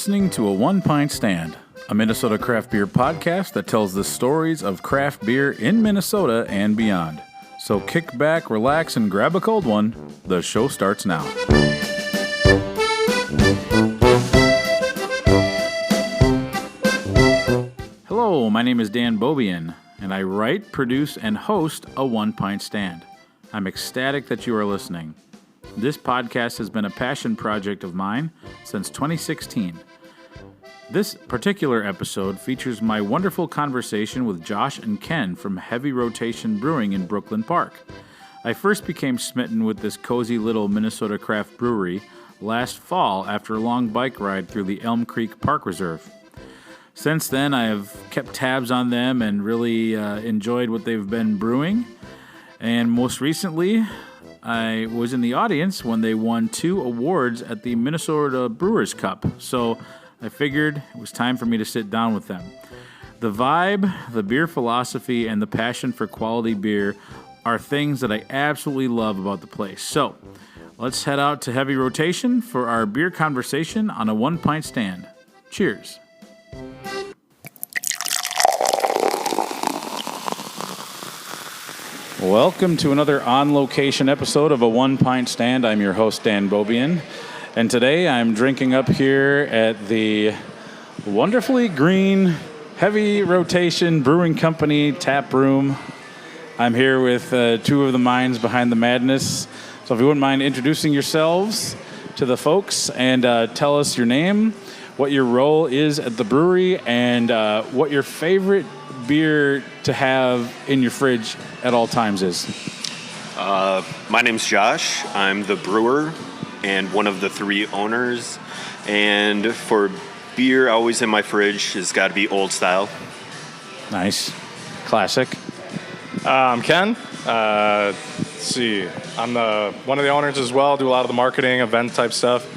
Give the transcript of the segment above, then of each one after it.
listening to A One Pint Stand, a Minnesota craft beer podcast that tells the stories of craft beer in Minnesota and beyond. So kick back, relax, and grab a cold one. The show starts now. Hello, my name is Dan Bobian, and I write, produce, and host A One Pint Stand. I'm ecstatic that you are listening. This podcast has been a passion project of mine since 2016. This particular episode features my wonderful conversation with Josh and Ken from Heavy Rotation Brewing in Brooklyn Park. I first became smitten with this cozy little Minnesota craft brewery last fall after a long bike ride through the Elm Creek Park Reserve. Since then, I have kept tabs on them and really enjoyed what they've been brewing. And most recently, I was in the audience when they won 2 awards at the Minnesota Brewers Cup, so I figured it was time for me to sit down with them. The vibe, the beer philosophy, and the passion for quality beer are things that I absolutely love about the place. So let's head out to Heavy Rotation for our beer conversation on A One Pint Stand. Cheers. Welcome to another on-location episode of A One Pint Stand. I'm your host, Dan Bobian, and today I'm drinking up here at the wonderfully green Heavy Rotation Brewing Company tap room. I'm here with 2 of the minds behind the madness, so if you wouldn't mind introducing yourselves to the folks and tell us your name, what your role is at the brewery, and what your favorite beer to have in your fridge at all times is. My name's Josh. I'm the brewer and one of the 3 owners. And for beer always in my fridge has got to be old style. Nice. Classic. I'm Ken. Let's see. I'm one of the owners as well. Do a lot of the marketing, event type stuff.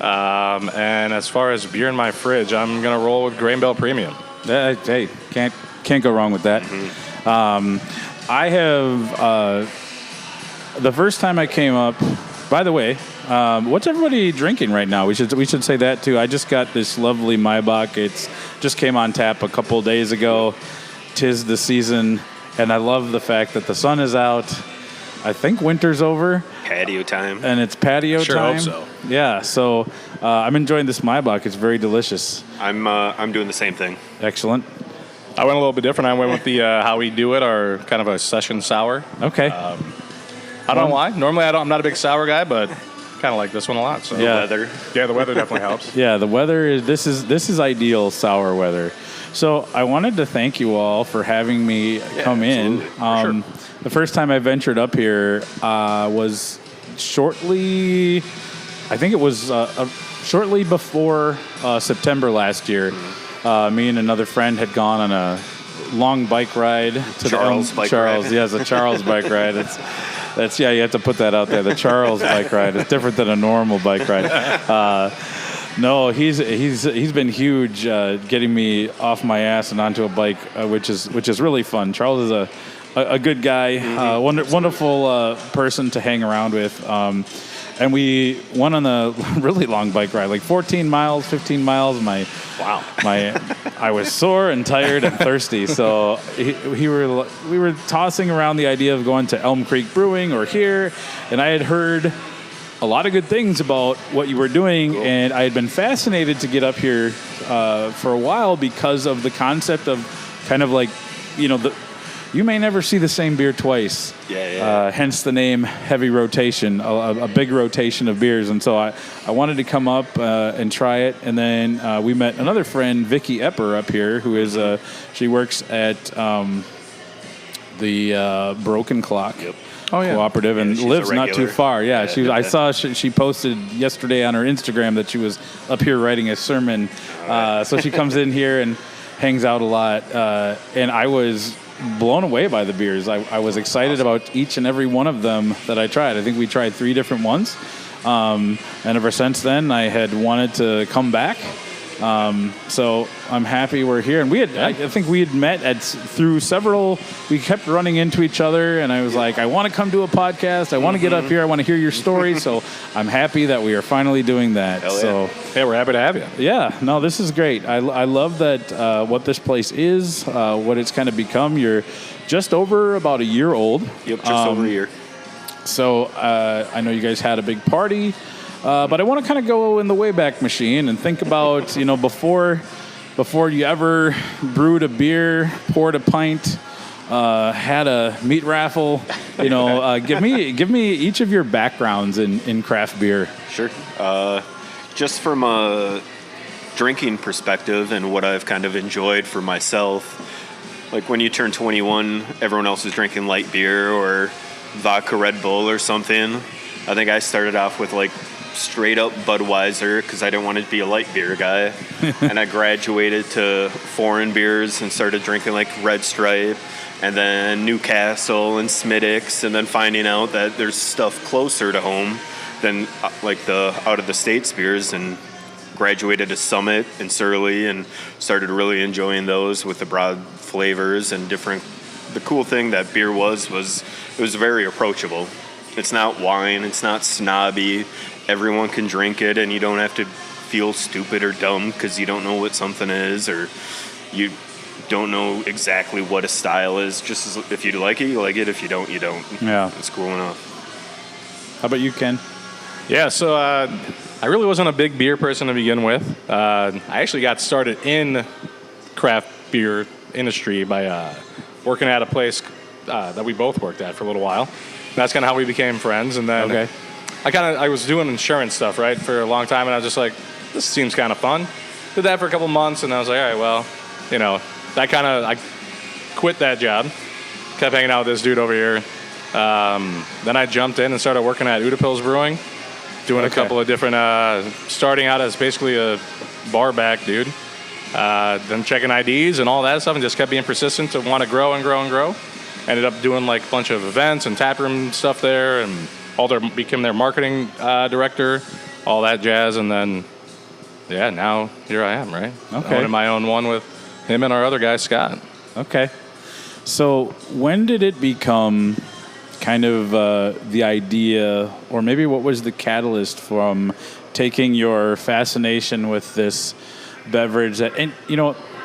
And as far as beer in my fridge, I'm going to roll with Grain Belt Premium. Hey, can't go wrong with that. Mm-hmm. I have, the first time I came up, by the way, what's everybody drinking right now? We should say that too. I just got this lovely Maibach. It's just came on tap a couple days ago. 'Tis the season, and I love the fact that the sun is out. I think winter's over. Patio time. And it's patio sure time. Hope so. Yeah, so I'm enjoying this Maibach. It's very delicious. I'm doing the same thing. Excellent. I went a little bit different. I went with the how we do it, or kind of a session sour. Okay. I don't know why. Normally, I'm not a big sour guy, but kind of like this one a lot. So. Yeah. The weather. Yeah, the weather definitely helps. Yeah, the weather is this is ideal sour weather. So I wanted to thank you all for having me come in. Sure. The first time I ventured up here was shortly before September last year. Me and another friend had gone on a long bike ride to Charles the bike Charles. ride. Yes, a Charles bike ride. That's you have to put that out there. The Charles bike ride is different than a normal bike ride. No, he's been huge, getting me off my ass and onto a bike, which is really fun. Charles is a good guy, wonderful person to hang around with. And we went on a really long bike ride, like 14 miles, 15 miles. I was sore and tired and thirsty. So we were tossing around the idea of going to Elm Creek Brewing or here. And I had heard a lot of good things about what you were doing. Cool. And I had been fascinated to get up here for a while because of the concept of kind of like, you may never see the same beer twice. Yeah. Hence the name Heavy Rotation, a big rotation of beers. And so I wanted to come up and try it. And then we met another friend, Vicky Epper, up here, who is she works at the Broken Clock Cooperative and lives not too far. Yeah, I saw she posted yesterday on her Instagram that she was up here writing a sermon. So she comes in here and hangs out a lot. And I was blown away by the beers. I was excited about each and every one of them that I tried. I think we tried 3 different ones. And ever since then, I had wanted to come back So I'm happy we're here. And I think we had met through several. We kept running into each other, and I was like, I want to come do a podcast. I want to get up here. I want to hear your story. So I'm happy that we are finally doing that. Hell yeah. So we're happy to have you. yeah, no, this is great. I love that what this place is, what it's kind of become. You're just over about a year old. Yep, just over a year. So I know you guys had a big party. But I want to kind of go in the Wayback Machine and think about, before you ever brewed a beer, poured a pint, had a meat raffle, give me each of your backgrounds in craft beer. Sure. Just from a drinking perspective and what I've kind of enjoyed for myself, like when you turn 21, everyone else is drinking light beer or vodka Red Bull or something. I think I started off with like straight up Budweiser because I didn't want to be a light beer guy. And I graduated to foreign beers and started drinking like Red Stripe and then Newcastle and Smittix, and then finding out that there's stuff closer to home than like the out of the States beers, and graduated to Summit and Surly and started really enjoying those with the broad flavors and different. The cool thing that beer was it was very approachable. It's not wine, it's not snobby. Everyone can drink it, and you don't have to feel stupid or dumb because you don't know what something is, or you don't know exactly what a style is. Just if you like it, you like it. If you don't, you don't. Yeah. It's cool enough. How about you, Ken? Yeah, so I really wasn't a big beer person to begin with. I actually got started in craft beer industry by working at a place that we both worked at for a little while. That's kind of how we became friends, and then I was doing insurance stuff, right, for a long time, and I was just like, this seems kind of fun. Did that for a couple months, and I was like, all right, well, I quit that job, kept hanging out with this dude over here. Then I jumped in and started working at Udapils Brewing, doing a couple of different, starting out as basically a bar back dude, then checking IDs and all that stuff, and just kept being persistent to want to grow and grow and grow. Ended up doing like a bunch of events and taproom stuff there, and became their marketing director, all that jazz, and then now here I am, right? Okay. Owning my own one with him and our other guy Scott. Okay. So when did it become kind of the idea, or maybe what was the catalyst from taking your fascination with this beverage and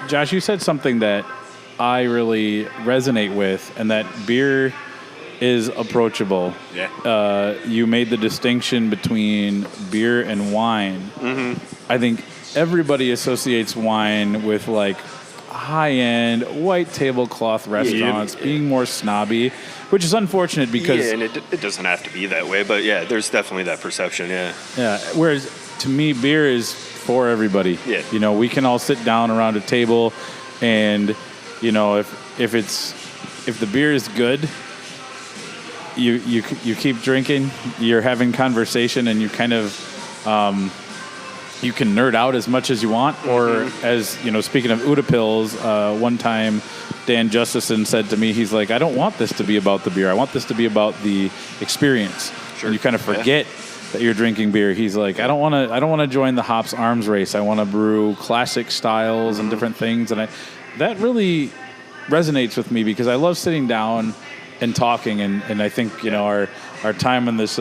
Josh, you said something that I really resonate with, and that beer is approachable. Yeah. You made the distinction between beer and wine. Mm-hmm. I think everybody associates wine with like high-end white tablecloth restaurants being more snobby, which is unfortunate because... Yeah, and it doesn't have to be that way, but yeah, there's definitely that perception, yeah. Yeah, whereas to me, beer is for everybody. Yeah. We can all sit down around a table and... if the beer is good, you keep drinking, you're having conversation, and you kind of you can nerd out as much as you want. Or as speaking of Udapils, one time Dan Justison said to me, he's like, I don't want this to be about the beer. I want this to be about the experience. Sure. And you kind of forget that you're drinking beer. He's like, I don't want to join the hops arms race. I want to brew classic styles and different things, and that really resonates with me because I love sitting down and talking, and I think our time in this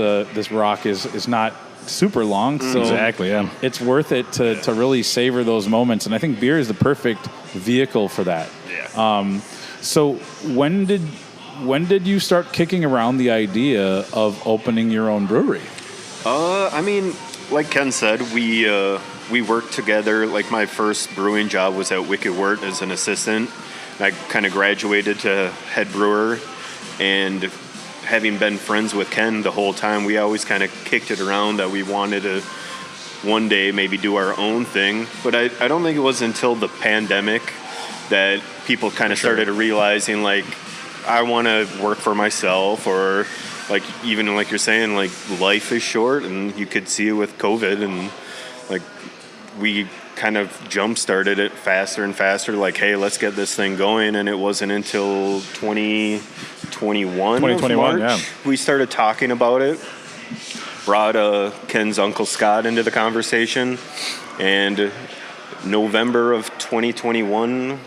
rock is not super long, so exactly, yeah, it's worth it to really savor those moments, and I think beer is the perfect vehicle for that. Yeah. So when did you start kicking around the idea of opening your own brewery? I mean, like Ken said, we worked together. Like my first brewing job was at Wicked Wort as an assistant. I kind of graduated to head brewer, and having been friends with Ken the whole time, we always kind of kicked it around that we wanted to one day maybe do our own thing. But I don't think it was until the pandemic that people kind of started realizing, like, I want to work for myself, or like even like you're saying, like life is short, and you could see it with COVID, and like we kind of jump-started it faster and faster, like, hey, let's get this thing going. And it wasn't until 2021 March, we started talking about it, brought Ken's Uncle Scott into the conversation, and November of 2021.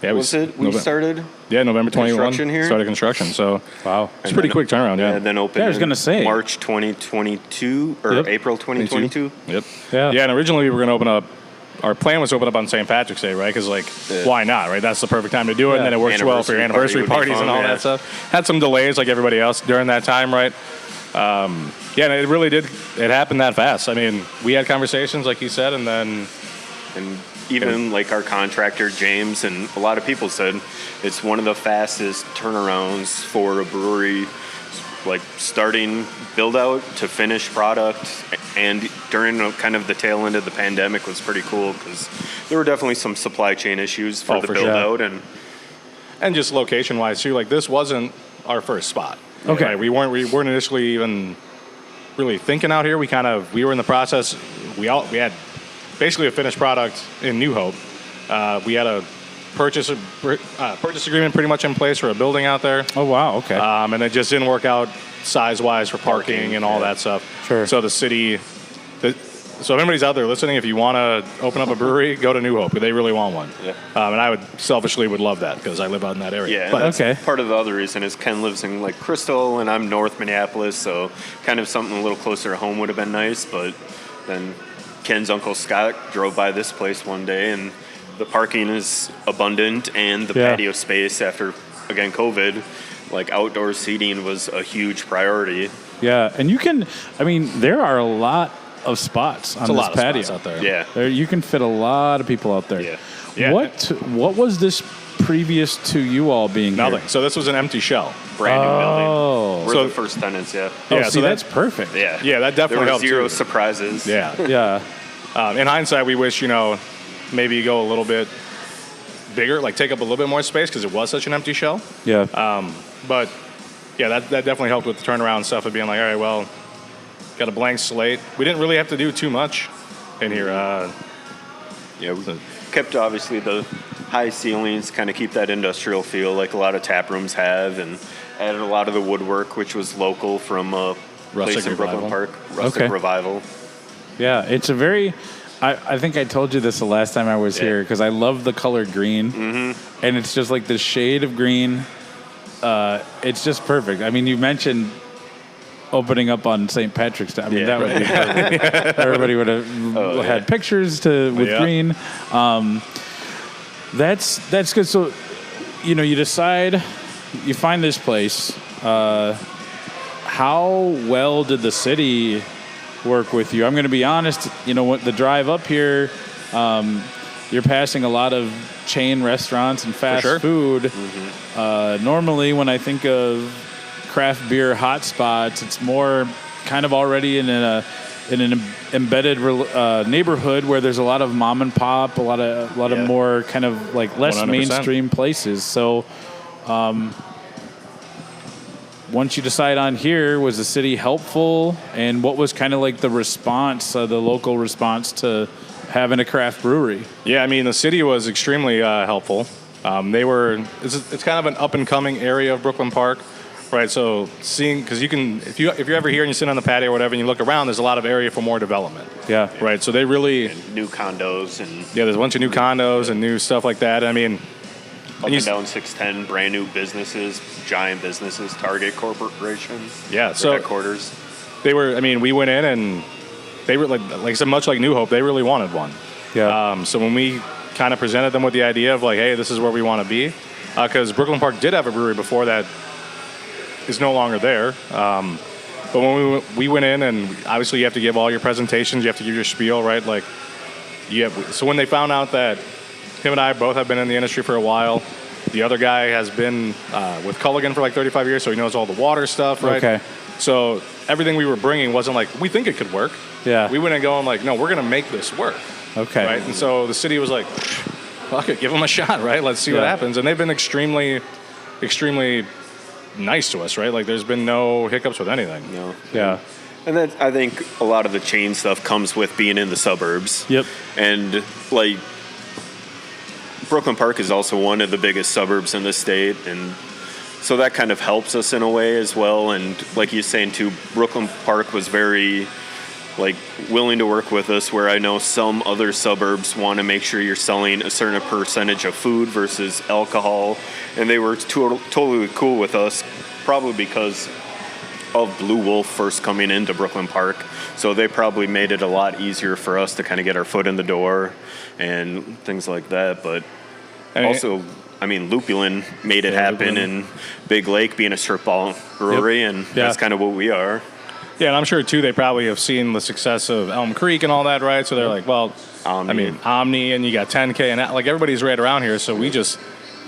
Yeah, We started? Yeah, November 21. Construction here? Started construction. So Wow. it's a pretty quick turnaround. Yeah. And then opened I was gonna say. March 2022 or Yep. April 2022. Yep. Yeah. Yeah, and originally we were going to open up. Our plan was to open up on St. Patrick's Day, right? Because, like, why not, right? That's the perfect time to do it, and then it works well for your anniversary parties and all that stuff. Had some delays, like everybody else, during that time, right? Yeah, and it really did. It happened that fast. I mean, we had conversations, like you said, and then... And even like our contractor, James, and a lot of people said it's one of the fastest turnarounds for a brewery, like starting build out to finished product. And during kind of the tail end of the pandemic was pretty cool because there were definitely some supply chain issues for the build out. And just location wise too, like this wasn't our first spot. Okay. Right? We weren't initially even really thinking out here. We were in the process. We had basically a finished product in New Hope. We had a purchase agreement pretty much in place for a building out there. Oh, wow. Okay. And it just didn't work out size-wise for parking and all that stuff. Sure. So so if anybody's out there listening, if you want to open up a brewery, go to New Hope. They really want one. Yeah. And I would love that because I live out in that area. Yeah, But that's part of the other reason is Ken lives in like Crystal and I'm North Minneapolis, so kind of something a little closer to home would have been nice. But then Ken's uncle Scott drove by this place one day and the parking is abundant and the patio space after, again, COVID, like outdoor seating was a huge priority. Yeah, and there are a lot of spots on this patio out there. Yeah. You can fit a lot of people out there. Yeah. What was this previous to you all being Nothing. here? So this was an empty shell. Brand new building. We're So- the first tenants, Oh, Yeah, see, so that's perfect. Yeah. Yeah, that definitely there were helped zero too. surprises. Yeah. Yeah. In hindsight, we wish, maybe go a little bit bigger, like take up a little bit more space because it was such an empty shell. Yeah. But yeah, that definitely helped with the turnaround stuff of being like, all right, well, got a blank slate. We didn't really have to do too much in here. Yeah, we kept obviously the high ceilings, kind of keep that industrial feel like a lot of tap rooms have, and added a lot of the woodwork, which was local from a place in Brooklyn Park, Rustic Revival. Yeah, it's a very... I think I told you this the last time I was here because I love the color green. Mm-hmm. And it's just like the shade of green. It's just perfect. I mean, you mentioned opening up on St. Patrick's Day. I mean, that would be perfect. Everybody would have had pictures with green. That's good. So, you decide, you find this place. How well did the city work with you? I'm going to be honest, what the drive up here, you're passing a lot of chain restaurants and fast food. Mm-hmm. Normally when I think of craft beer hotspots, it's more kind of already in an embedded neighborhood where there's a lot of mom and pop, a lot of more kind of like less 100%. Mainstream places. So once you decide on here, was the city helpful? And what was kind of like the response, the local response to having a craft brewery? Yeah, I mean, the city was extremely helpful. It's kind of an up and coming area of Brooklyn Park, right? So because if you're ever here and you sit on the patio or whatever and you look around, there's a lot of area for more development. Yeah. Right. So they really new condos and there's a bunch of new condos and new stuff like that. I mean, up and down 610, brand new businesses, giant businesses, Target Corporation. Yeah, so headquarters. We went in and they were like I said, much like New Hope, they really wanted one. Yeah. So when we kind of presented them with the idea of like, hey, this is where we want to be, because Brooklyn Park did have a brewery before that is no longer there. But when we went in, and obviously you have to give all your presentations, you have to give your spiel, right? Like, so when they found out that him and I both have been in the industry for a while. The other guy has been with Culligan for like 35 years, so he knows all the water stuff, right? Okay. So everything we were bringing wasn't like, we think it could work. Yeah. We went in going like, no, we're going to make this work. Okay. Right? And so the city was like, fuck it, give them a shot, right? Let's see what happens. And they've been extremely, extremely nice to us, right? Like there's been no hiccups with anything. No. Yeah. And then I think a lot of the chain stuff comes with being in the suburbs. Yep. And like, Brooklyn Park is also one of the biggest suburbs in the state, and so that kind of helps us in a way as well. And like you're saying too, Brooklyn Park was very like willing to work with us, where I know some other suburbs want to make sure you're selling a certain percentage of food versus alcohol, and they were totally cool with us, probably because of Blue Wolf first coming into Brooklyn Park. So they probably made it a lot easier for us to kind of get our foot in the door and things like that. But also, I mean, Lupulin made it happen in Big Lake, being a strip ball brewery, and that's kind of what we are. Yeah, and I'm sure, too, they probably have seen the success of Elm Creek and all that, right? So they're like, well, Omni, and you got 10K, and like everybody's right around here, so we just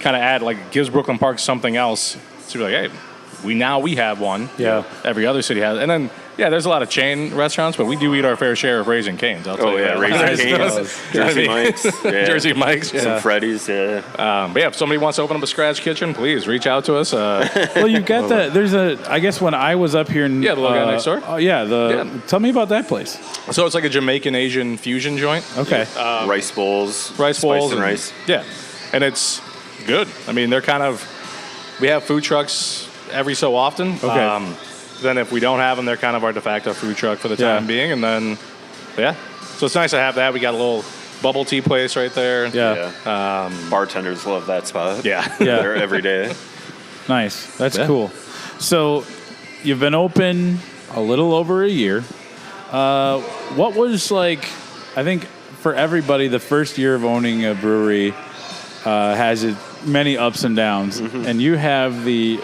kind of add, like, gives Brooklyn Park something else to be like, hey, we have one. Yeah. Every other city has. And then, there's a lot of chain restaurants, but we do eat our fair share of Raising Cane's. I'll tell you that. Raising Cane's, Jersey Mike's. Yeah. Jersey Mike's. Some Freddy's, but if somebody wants to open up a scratch kitchen, please reach out to us. Well, you got I guess when I was up here in... the little guy next door. Tell me about that place. So it's like a Jamaican Asian fusion joint. Okay. Rice bowls. Rice bowls. And rice. Yeah. And it's good. I mean, they're kind of... We have food trucks every so often. Okay. Then if we don't have them, they're kind of our de facto food truck for the time being. And then, so it's nice to have that. We got a little bubble tea place right there. Yeah. Bartenders love that spot. Yeah. They're every day. Nice. That's cool. So you've been open a little over a year. What was like, I think for everybody, the first year of owning a brewery has many ups and downs. Mm-hmm. And you have the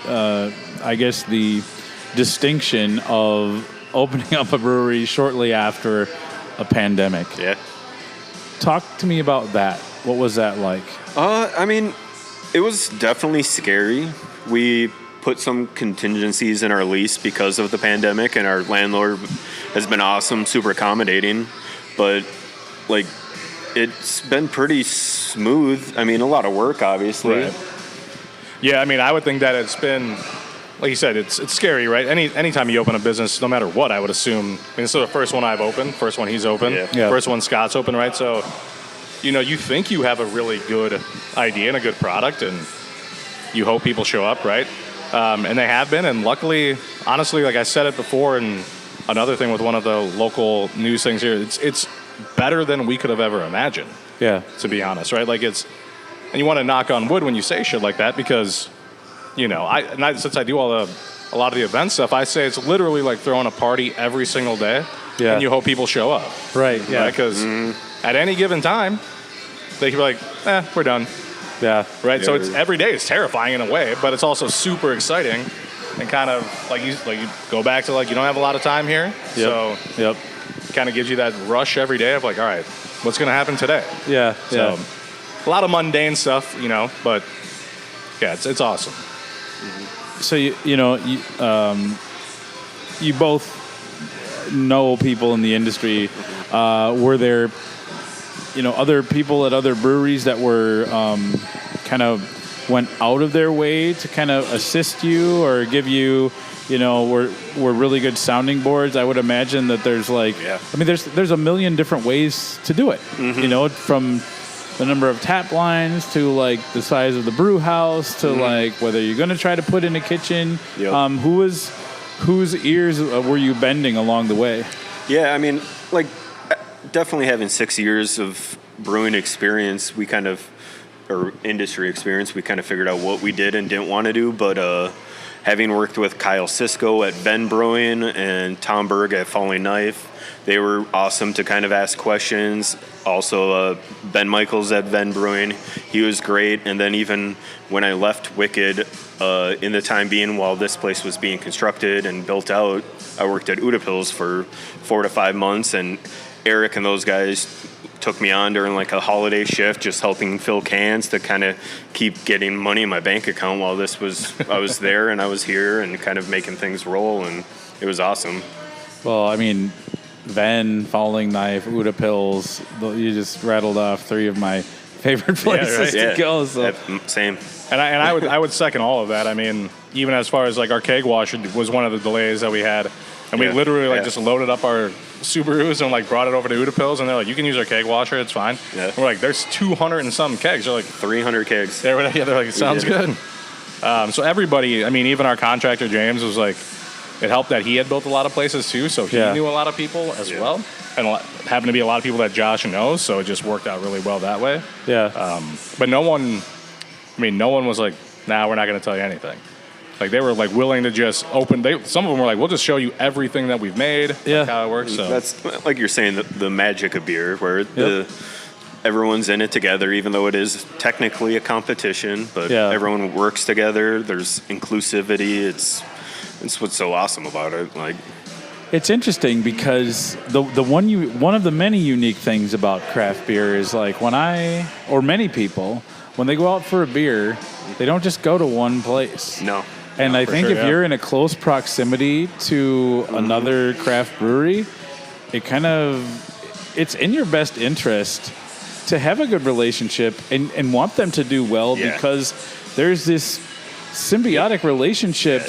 distinction of opening up a brewery shortly after a pandemic. Yeah. Talk to me about that. What was that like? I mean, it was definitely scary. We put some contingencies in our lease because of the pandemic, and our landlord has been awesome, super accommodating. But, like, it's been pretty smooth. I mean, a lot of work, obviously. Right. Yeah, I mean, I would think that it's been... Like you said, it's scary, right? Anytime you open a business, no matter what, I would assume. I mean, this is the first one I've opened, first one he's opened, first one Scott's opened, right? So, you think you have a really good idea and a good product, and you hope people show up, right? And they have been, and luckily, honestly, like I said it before, and another thing with one of the local news things here, it's better than we could have ever imagined. Yeah. To be honest, right? Like and you want to knock on wood when you say shit like that, because... since I do a lot of the event stuff, I say it's literally like throwing a party every single day, and you hope people show up. Right, yeah. Because at any given time, they can be like, we're done. Yeah. Right? So it's every day is terrifying in a way, but it's also super exciting and kind of like you go back to like you don't have a lot of time here. Yep. So it kind of gives you that rush every day of like, all right, what's going to happen today? Yeah. So a lot of mundane stuff, but it's awesome. So you both know people in the industry. Were there, other people at other breweries that were kind of went out of their way to kind of assist you or give you, were really good sounding boards? I would imagine that there's there's a million different ways to do it. Mm-hmm. From the number of tap lines to like the size of the brew house to like whether you're going to try to put in a kitchen. Yep. Whose ears were you bending along the way? Yeah, I mean, like definitely having 6 years of brewing experience, or industry experience, we kind of figured out what we did and didn't want to do. But having worked with Kyle Sisko at Venn Brewing and Tom Berg at Falling Knife, they were awesome to kind of ask questions. Also, Ben Michaels at Venn Brewing, he was great. And then even when I left Wicked, in the time being while this place was being constructed and built out, I worked at Udapils for 4 to 5 months. And Eric and those guys took me on during like a holiday shift, just helping fill cans to kind of keep getting money in my bank account while I was there and I was here and kind of making things roll. And it was awesome. Well, I mean... Venn, Falling Knife, Udapils, you just rattled off 3 of my favorite places to go. So. Same. And I would second all of that. I mean, even as far as like our keg washer was one of the delays that we had. And we literally just loaded up our Subarus and like brought it over to Udapils, and they're like, you can use our keg washer, it's fine. Yeah. We're like, there's 200 and some kegs. They're like 300 kegs. They're like, it sounds good. So everybody, I mean, even our contractor James was like, it helped that he had built a lot of places too, so he knew a lot of people as well, and happened to be a lot of people that Josh knows, so it just worked out really well that way. Yeah. But no one was like, nah, we're not going to tell you anything. Like, they were like willing to just open. Some of them were like, we'll just show you everything that we've made, like how it works. So that's like you're saying, the magic of beer, where everyone's in it together, even though it is technically a competition. But everyone works together. There's inclusivity. It's what's so awesome about it. Like, it's interesting because one of the many unique things about craft beer is like many people, when they go out for a beer, they don't just go to one place. No. And I think if you're in a close proximity to another craft brewery, it's in your best interest to have a good relationship and want them to do well because there's this symbiotic relationship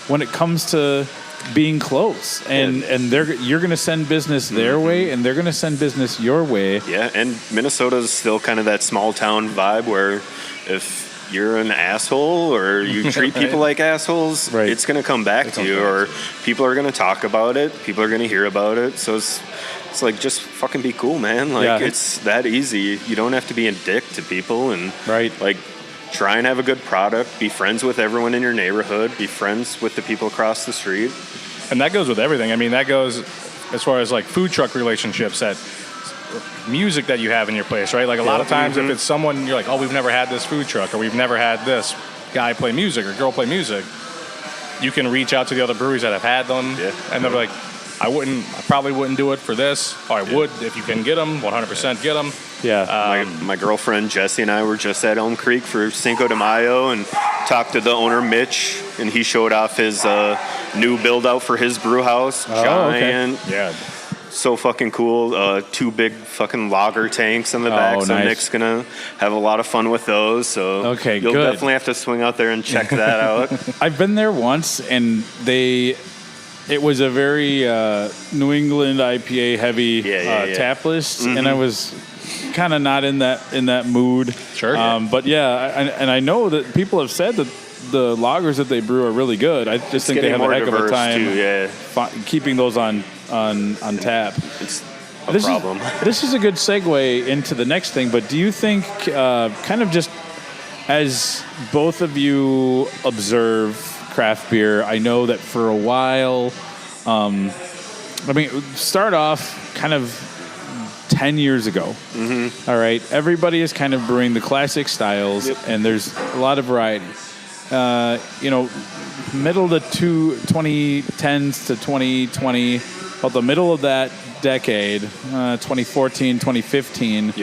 when it comes to being close, and you're going to send business their way, and they're going to send business your way. Yeah, and Minnesota's still kind of that small town vibe where if you're an asshole or you treat people like assholes, it's going to come back to you, or people are going to talk about it, people are going to hear about it. So it's like, just fucking be cool, man. Like, it's that easy. You don't have to be a dick to people, and like, try and have a good product, be friends with everyone in your neighborhood, be friends with the people across the street. And that goes with everything. I mean, that goes as far as like food truck relationships, that music that you have in your place, right? Like, a lot of times if it's someone you're like, oh, we've never had this food truck, or we've never had this guy play music or girl play music, you can reach out to the other breweries that have had them, and they'll be like, I probably wouldn't do it for this, or I would if you can get them, 100% get them. Yeah. My girlfriend Jessie and I were just at Elm Creek for Cinco de Mayo and talked to the owner Mitch, and he showed off his new build out for his brew house. Giant. Yeah. So fucking cool. 2 big fucking lager tanks in the back. So Nick's gonna have a lot of fun with those. So you'll definitely have to swing out there and check that out. I've been there once, and it was a very New England IPA heavy tap list, and I was kind of not in that mood. Sure. But I know that people have said that the lagers that they brew are really good. I just think they have a heck of a time keeping those on tap. It's a problem. This is a good segue into the next thing, but do you think, kind of just as both of you observe craft beer, I know that for a while, start off kind of 10 years ago. All right, everybody is kind of brewing the classic styles, and there's a lot of variety. Middle of the 2010s to 2020, about the middle of that decade, 2014, 2015,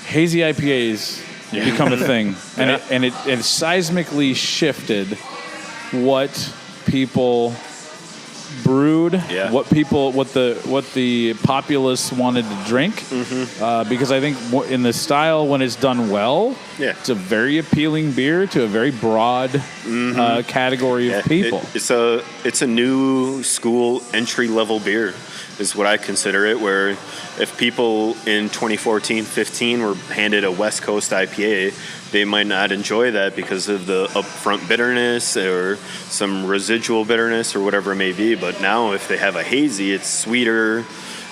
hazy IPAs become a thing, and it seismically shifted what people brewed, what the populace wanted to drink, because I think in the style, when it's done well, it's a very appealing beer to a very broad category of people. It's a new school entry level beer is what I consider it, where if people in 2014-15 were handed a West Coast IPA, they might not enjoy that because of the upfront bitterness or some residual bitterness or whatever it may be. But now if they have a hazy, it's sweeter,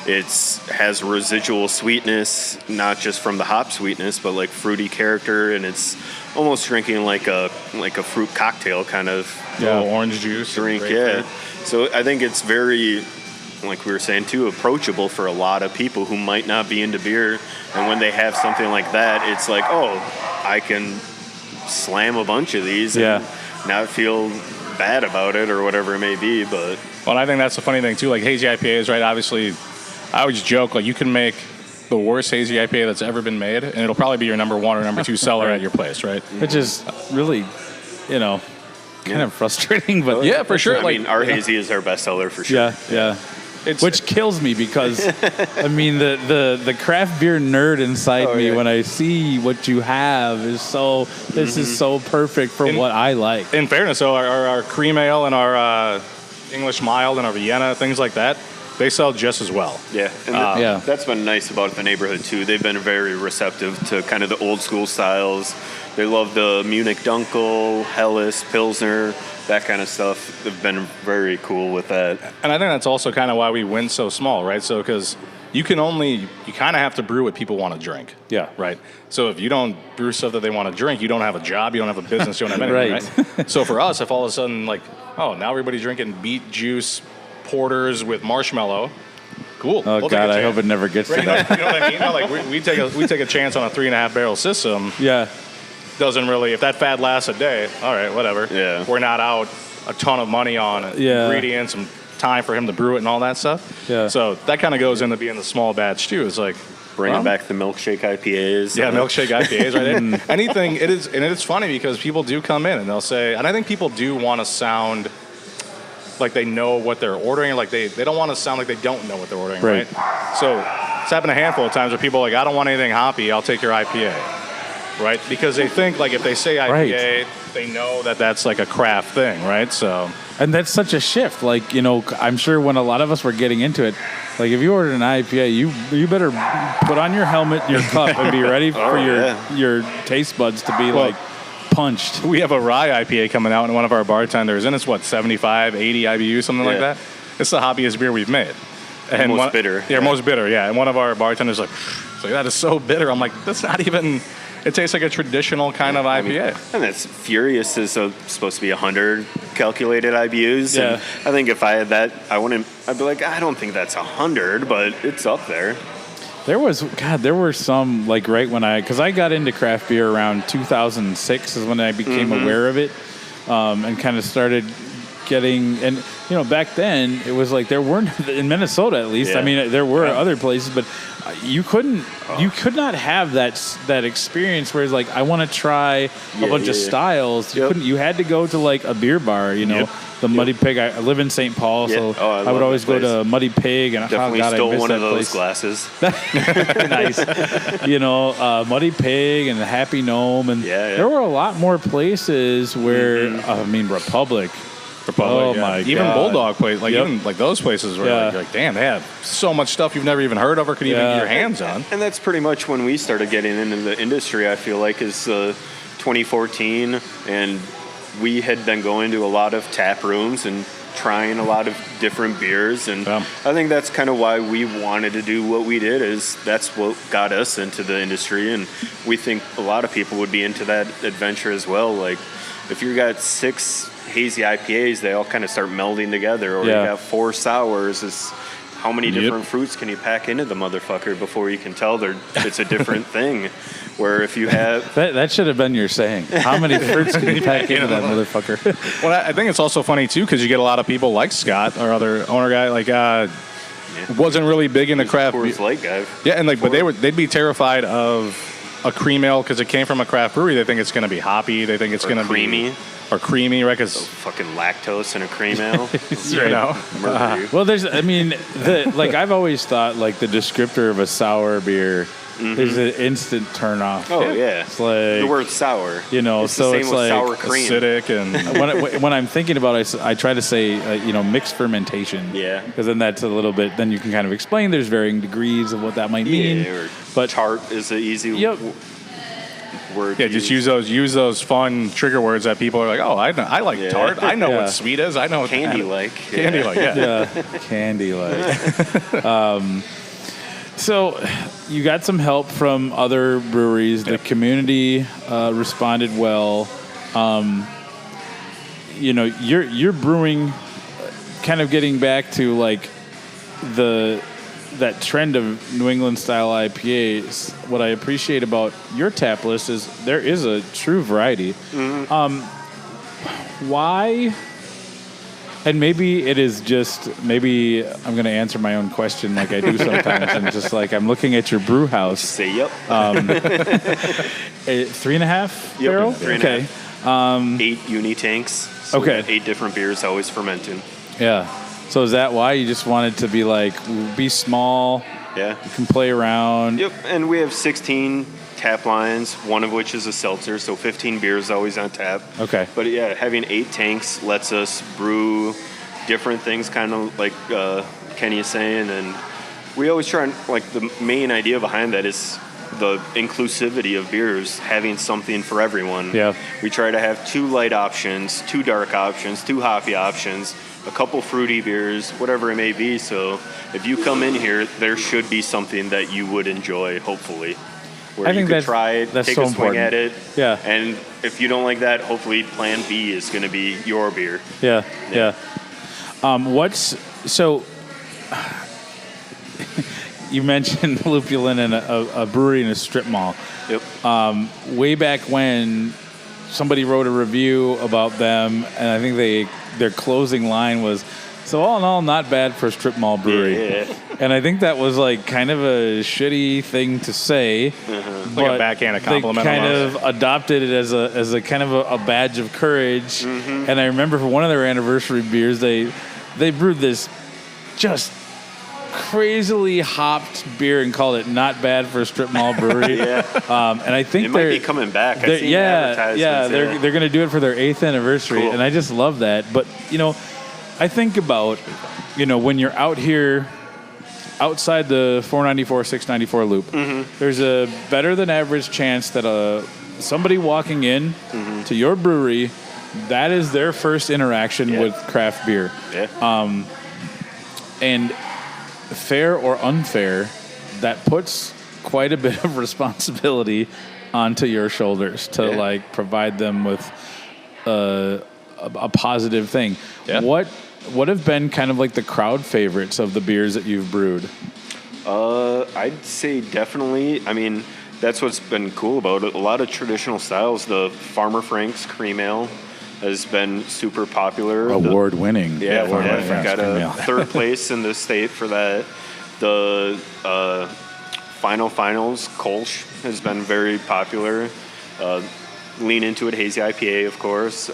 it has residual sweetness, not just from the hop sweetness, but like fruity character, and it's almost drinking like a fruit cocktail kind of orange juice drink. So I think it's very, like we were saying too, approachable for a lot of people who might not be into beer, and when they have something like that, it's like, oh, I can slam a bunch of these and not feel bad about it or whatever it may be. But I think that's the funny thing too, like hazy IPAs, right? Obviously, I always joke, like, you can make the worst hazy IPA that's ever been made, and it'll probably be your number 1 or number 2 seller at your place, right? Which is really, kind of frustrating, but for sure. I mean, our hazy is our best seller for sure. Which kills me because, I mean, the craft beer nerd inside me, when I see what you have, is so, this is so perfect for what I like. In fairness, though, our cream ale and our English mild and our Vienna, things like that, they sell just as well. Yeah, and that's been nice about the neighborhood too. They've been very receptive to kind of the old school styles. They love the Munich Dunkel, Helles, Pilsner, that kind of stuff. They've been very cool with that. And I think that's also kind of why we win so small, right? So because you kind of have to brew what people want to drink. Yeah. Right? So if you don't brew stuff that they want to drink, you don't have a job, you don't have a business, you don't have anything, right? So for us, if all of a sudden, like, oh, now everybody's drinking beet juice porters with marshmallow, cool. Oh, we'll God, I hope it never gets to that. You know what I mean? Like, we take a chance on a 3.5 barrel system. Yeah. Doesn't really, if that fad lasts a day, all right, whatever. Yeah. We're not out a ton of money on ingredients and time for him to brew it and all that stuff. Yeah. So that kind of goes into being the small batch too. It's like Bringing back the milkshake IPAs. Yeah, milkshake IPAs, right? Anything, it is, and it's funny because people do come in and they'll say, and I think people do want to sound like they know what they're ordering, like they don't want to sound like they don't know what they're ordering, right? So it's happened a handful of times where people are like, I don't want anything hoppy, I'll take your IPA, right? Because they think like if they say IPA, they know that that's like a craft thing, right? So. And that's such a shift. Like, you know, I'm sure when a lot of us were getting into it, like if you ordered an IPA, you better put on your helmet, your cup, and be ready for your taste buds to be like punched. We have a rye IPA coming out, and one of our bartenders, and it's what, 75, 80 IBU, something like that. It's the hoppiest beer we've made. And most bitter. Yeah, most bitter, yeah. And one of our bartenders like, that is so bitter. I'm like, that's not even... It tastes like a traditional kind of IPA. And that's Furious is supposed to be 100 calculated IBUs. Yeah. And I think if I had that, I'd be like, I don't think that's 100, but it's up there. There were some, like, right when because I got into craft beer around 2006 is when I became aware of it, and kind of started getting, and, you know, back then it was like there weren't, in Minnesota at least, I mean, there were other places, but you could not have that experience where it's like, I want to try a bunch of styles. You had to go to like a beer bar, you know, the Muddy Pig. I live in St. Paul, so I would always go to Muddy Pig, and definitely stole I miss one that of those place. glasses. Nice. You know, Muddy Pig and the Happy Gnome, and there were a lot more places where, I mean, Republic. Oh my God. Even Bulldog place, like even like those places where you're like, damn, they have so much stuff you've never even heard of or could even get your hands on. And that's pretty much when we started getting into the industry, I feel like, is 2014, and we had been going to a lot of tap rooms and trying a lot of different beers, and I think that's kind of why we wanted to do what we did, is that's what got us into the industry, and we think a lot of people would be into that adventure as well. Like, if you got 6 hazy IPAs, they all kind of start melding together, or you got 4 sours. It's how many different fruits can you pack into the motherfucker before you can tell it's a different thing? Where if you have that should have been your saying. How many fruits can you pack into that motherfucker? Well, I think it's also funny too because you get a lot of people like Scott, our other owner guy, like wasn't really big into craft beer. Light guy. Yeah, and like, but they'd be terrified of a cream ale because it came from a craft brewery. They think it's going to be hoppy. They think it's going to be creamy. Or creamy, right? Because fucking lactose in a cream ale. You know. Well, like I've always thought, like the descriptor of a sour beer is an instant turn off. Oh yeah, it's like the word sour. You know, it's so the same it's with like sour cream. Acidic, and when I'm thinking about it, I try to say you know, mixed fermentation. Yeah, because then that's a little bit. Then you can kind of explain. There's varying degrees of what that might mean. Or but tart is an easy. Word just use those fun trigger words that people are like, oh, I like tart. I know what sweet is. I know what candy-like. Candy-like, candy-like. So you got some help from other breweries. The community responded well. You know, you're brewing, kind of getting back to like that trend of New England style IPAs. What I appreciate about your tap list is there is a true variety. Why? And maybe it is just, maybe I'm going to answer my own question like I do sometimes. And just like, I'm looking at your brew house. Say yep. 3.5 barrel? 3.5. 8 uni tanks. So 8 different beers always fermenting. Yeah. So is that why you just wanted to be like, be small? Yeah. You can play around. Yep. And we have 16 tap lines, one of which is a seltzer, so 15 beers always on tap. Okay. But yeah, having 8 tanks lets us brew different things, kind of like Kenny is saying, and we always try and, like, the main idea behind that is the inclusivity of beers, having something for everyone. Yeah. We try to have 2 light options, 2 dark options, 2 hoppy options, a couple fruity beers, whatever it may be. So if you come in here, there should be something that you would enjoy, hopefully. Where I think you could try it, that's take so a swing important. at it. Yeah. And if you don't like that, hopefully plan B is going to be your beer. Yeah. So you mentioned lupulin and a brewery in a strip mall. Yep. Way back when, somebody wrote a review about them, and I think their closing line was, "So all in all, not bad for a strip mall brewery." Yeah. And I think that was like kind of a shitty thing to say. Like a backhanded compliment. They kind almost. of adopted it as a kind of a badge of courage. And I remember for one of their anniversary beers, they brewed this just crazily hopped beer and called it "Not Bad for a Strip Mall Brewery." Yeah. And I think It might be coming back. I've seen advertisements. they're going to do it for their 8th anniversary, Cool. and I just love that. But I think about when you're out here outside the 494, 694 loop, there's a better than average chance that somebody walking in to your brewery, that is their first interaction with craft beer. Yeah. And fair or unfair, that puts quite a bit of responsibility onto your shoulders to provide them with a positive thing. Yeah. What have been kind of like the crowd favorites of the beers that you've brewed? I'd say definitely. I mean, that's what's been cool about it. A lot of traditional styles. The Farmer Frank's Cream Ale has been super popular. Award-winning. Farmer Frank's got Cream a Ale. 3rd place in the state for that. The Finals Kolsch has been very popular. Lean Into It Hazy IPA, of course.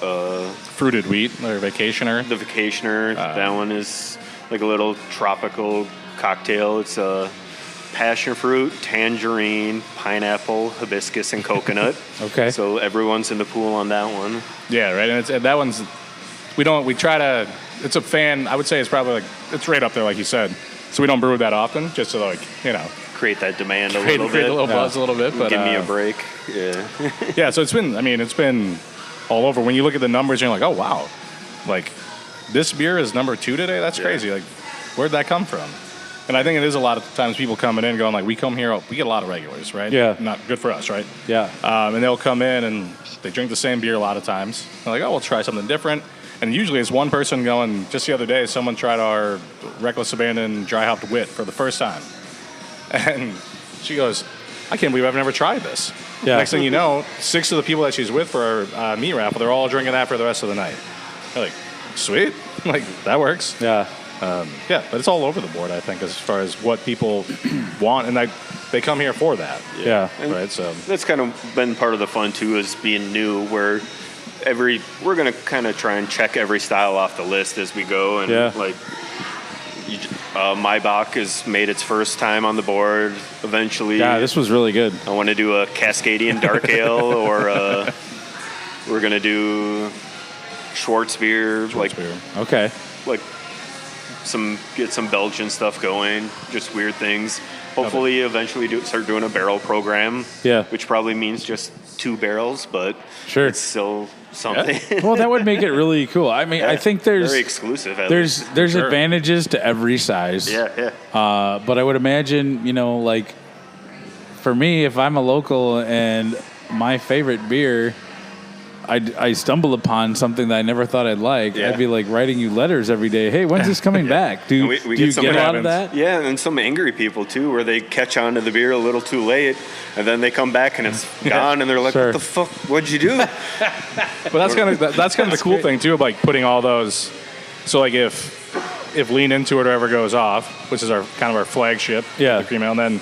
Fruited Wheat or Vacationer. The Vacationer, that one is like a little tropical cocktail. It's passion fruit, tangerine, pineapple, hibiscus, and coconut. Okay. So everyone's in the pool on that one. Yeah, right. And that one's it's a fan. I would say it's probably it's right up there, like you said. So we don't brew that often, just to Create that demand create a a little buzz a little bit. But Give me a break. Yeah. yeah, so it's been all over. When you look at the numbers, you're like, oh wow, like this beer is number 2 today. That's crazy. Like, where'd that come from? And I think it is a lot of times people coming in going like, we come here, we get a lot of regulars, right? Yeah. Not good for us, right? Yeah. And they'll come in and they drink the same beer a lot of times. They're like, oh, we'll try something different. And usually it's one person going, just the other day, someone tried our Reckless Abandon Dry Hopped Wit for the first time. And she goes, I can't believe I've never tried this. Yeah. Next thing you know, 6 of the people that she's with for our meat raffle, they're all drinking that for the rest of the night. They're like, sweet. Like, that works. Yeah. Yeah, but it's all over the board, I think, as far as what people want. And they come here for that. Yeah. Right, so That's kind of been part of the fun, too, is being new, where we're going to kind of try and check every style off the list as we go. And, Maibach has made its first time on the board eventually. Yeah, this was really good. I want to do a Cascadian Dark Ale, or we're going to do Schwarzbier. Okay. Like get some Belgian stuff going, just weird things. Hopefully, eventually start doing a barrel program. Yeah. Which probably means just 2 barrels, but Sure. it's still something. Well, that would make it really cool. I mean, I think there's very exclusive. there's Sure. advantages to every size. Yeah. But I would imagine, like for me, if I'm a local and my favorite beer, I stumble upon something that I never thought I'd like. Yeah. I'd be like writing you letters every day. Hey, when's this coming back? Do We you get some get a lot of happens. that? Yeah, and some angry people too, where they catch on to the beer a little too late, and then they come back and it's gone, and they're like, Sure. "What the fuck? What'd you do?" But that's kind of the cool thing too, of like putting all those. So like if Lean Into It or ever goes off, which is our flagship, Yeah. the cream ale, and then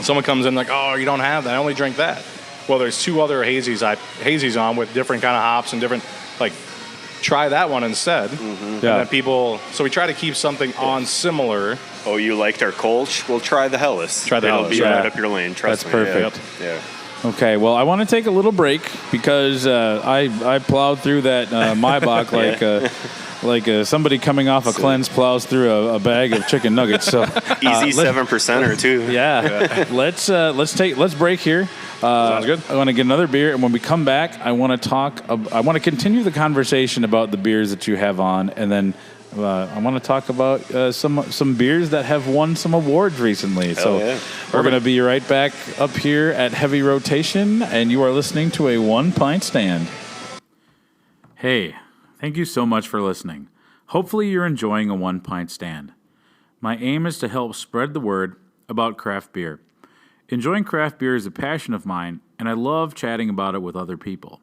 someone comes in like, oh, you don't have that. I only drink that. Well, there's 2 other hazies on with different kind of hops and different, like, try that one instead. And Yeah. then people, so we try to keep something on similar. Oh, you liked our Kolsch? Well, try the Helles. Try the It'll Helles, be yeah. right up your lane. Trust That's me. perfect. Yeah. Okay, well, I want to take a little break because I plowed through that Maibach like somebody coming off a cleanse plows through a bag of chicken nuggets. So easy 7% too. Yeah. Let's break here. Sounds good. I want to get another beer, and when we come back, I want to continue the conversation about the beers that you have on, and then I want to talk about some beers that have won some awards recently. We're going to be right back up here at Heavy Rotation, and you are listening to a 1 Pint Stand. Hey, thank you so much for listening. Hopefully you're enjoying a 1 Pint Stand. My aim is to help spread the word about craft beer. Enjoying craft beer is a passion of mine, and I love chatting about it with other people.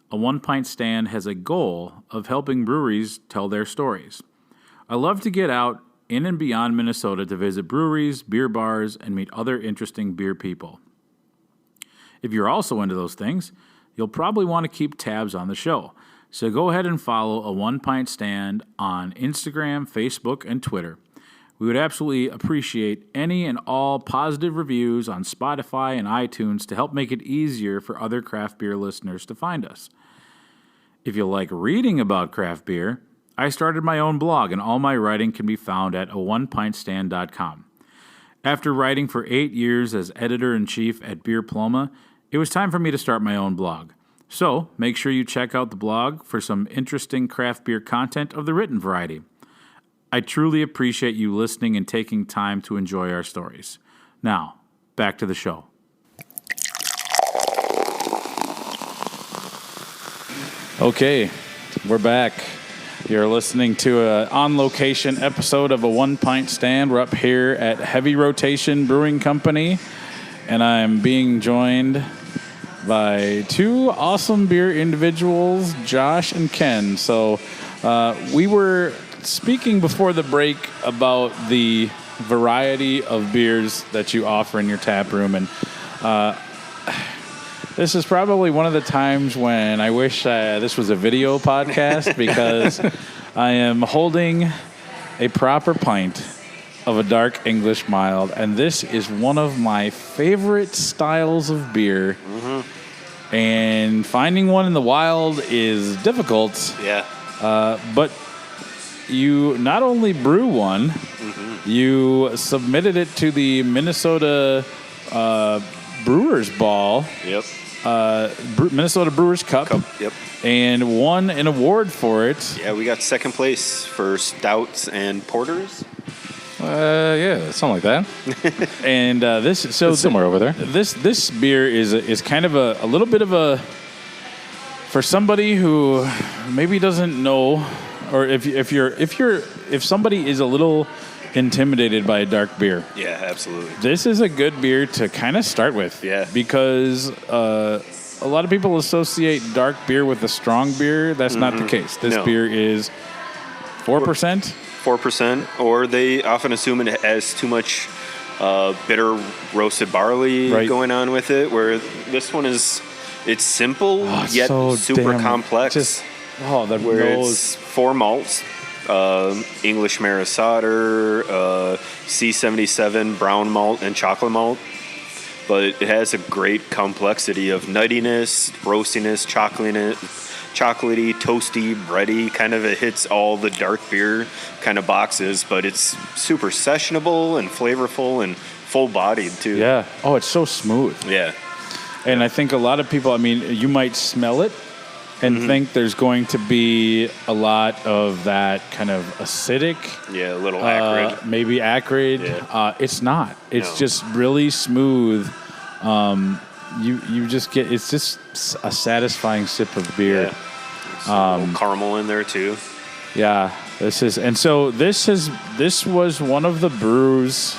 A 1 Pint Stand has a goal of helping breweries tell their stories. I love to get out in and beyond Minnesota to visit breweries, beer bars, and meet other interesting beer people. If you're also into those things, you'll probably want to keep tabs on the show. So go ahead and follow a 1 Pint Stand on Instagram, Facebook, and Twitter. We would absolutely appreciate any and all positive reviews on Spotify and iTunes to help make it easier for other craft beer listeners to find us. If you like reading about craft beer, I started my own blog, and all my writing can be found at a1pintstand.com. After writing for 8 years as editor-in-chief at Beer Ploma, it was time for me to start my own blog. So make sure you check out the blog for some interesting craft beer content of the written variety. I truly appreciate you listening and taking time to enjoy our stories. Now, back to the show. Okay, we're back. You're listening to an on-location episode of a 1 Pint Stand. We're up here at Heavy Rotation Brewing Company, and I'm being joined by two awesome beer individuals, Josh and Ken. So we were speaking before the break about the variety of beers that you offer in your tap room, and this is probably one of the times when I wish this was a video podcast because I am holding a proper pint of a dark English mild, and this is one of my favorite styles of beer. Mm-hmm. And finding one in the wild is difficult. Yeah. But you not only brew one, you submitted it to the Minnesota Brewers Ball. Yep. Minnesota Brewers Cup. Yep. And won an award for it. Yeah, we got second place for stouts and porters. Yeah, something like that. And it's somewhere over there. This beer is kind of a little bit of a, for somebody who maybe doesn't know, or if somebody is a little intimidated by a dark beer. Yeah, absolutely. This is a good beer to kind of start with. Yeah. Because a lot of people associate dark beer with a strong beer. That's not the case. This beer is 4%. 4%, or they often assume it has too much bitter roasted barley going on with it, where this one it's simple yet so super complex. That where nose. It's 4 malts, English Maris Otter, C77 brown malt, and chocolate malt. But it has a great complexity of nuttiness, roastiness, chocolatey, toasty, bready. Kind of it hits all the dark beer kind of boxes, but it's super sessionable and flavorful and full-bodied too. Yeah. Oh, it's so smooth. Yeah. And I think a lot of people, you might smell it and think there's going to be a lot of that kind of acidic. Yeah, a little acrid. Maybe acrid. Yeah. It's not. It's just really smooth. You just get, it's just a satisfying sip of beer. Yeah. A little caramel in there too. Yeah, this was one of the brews.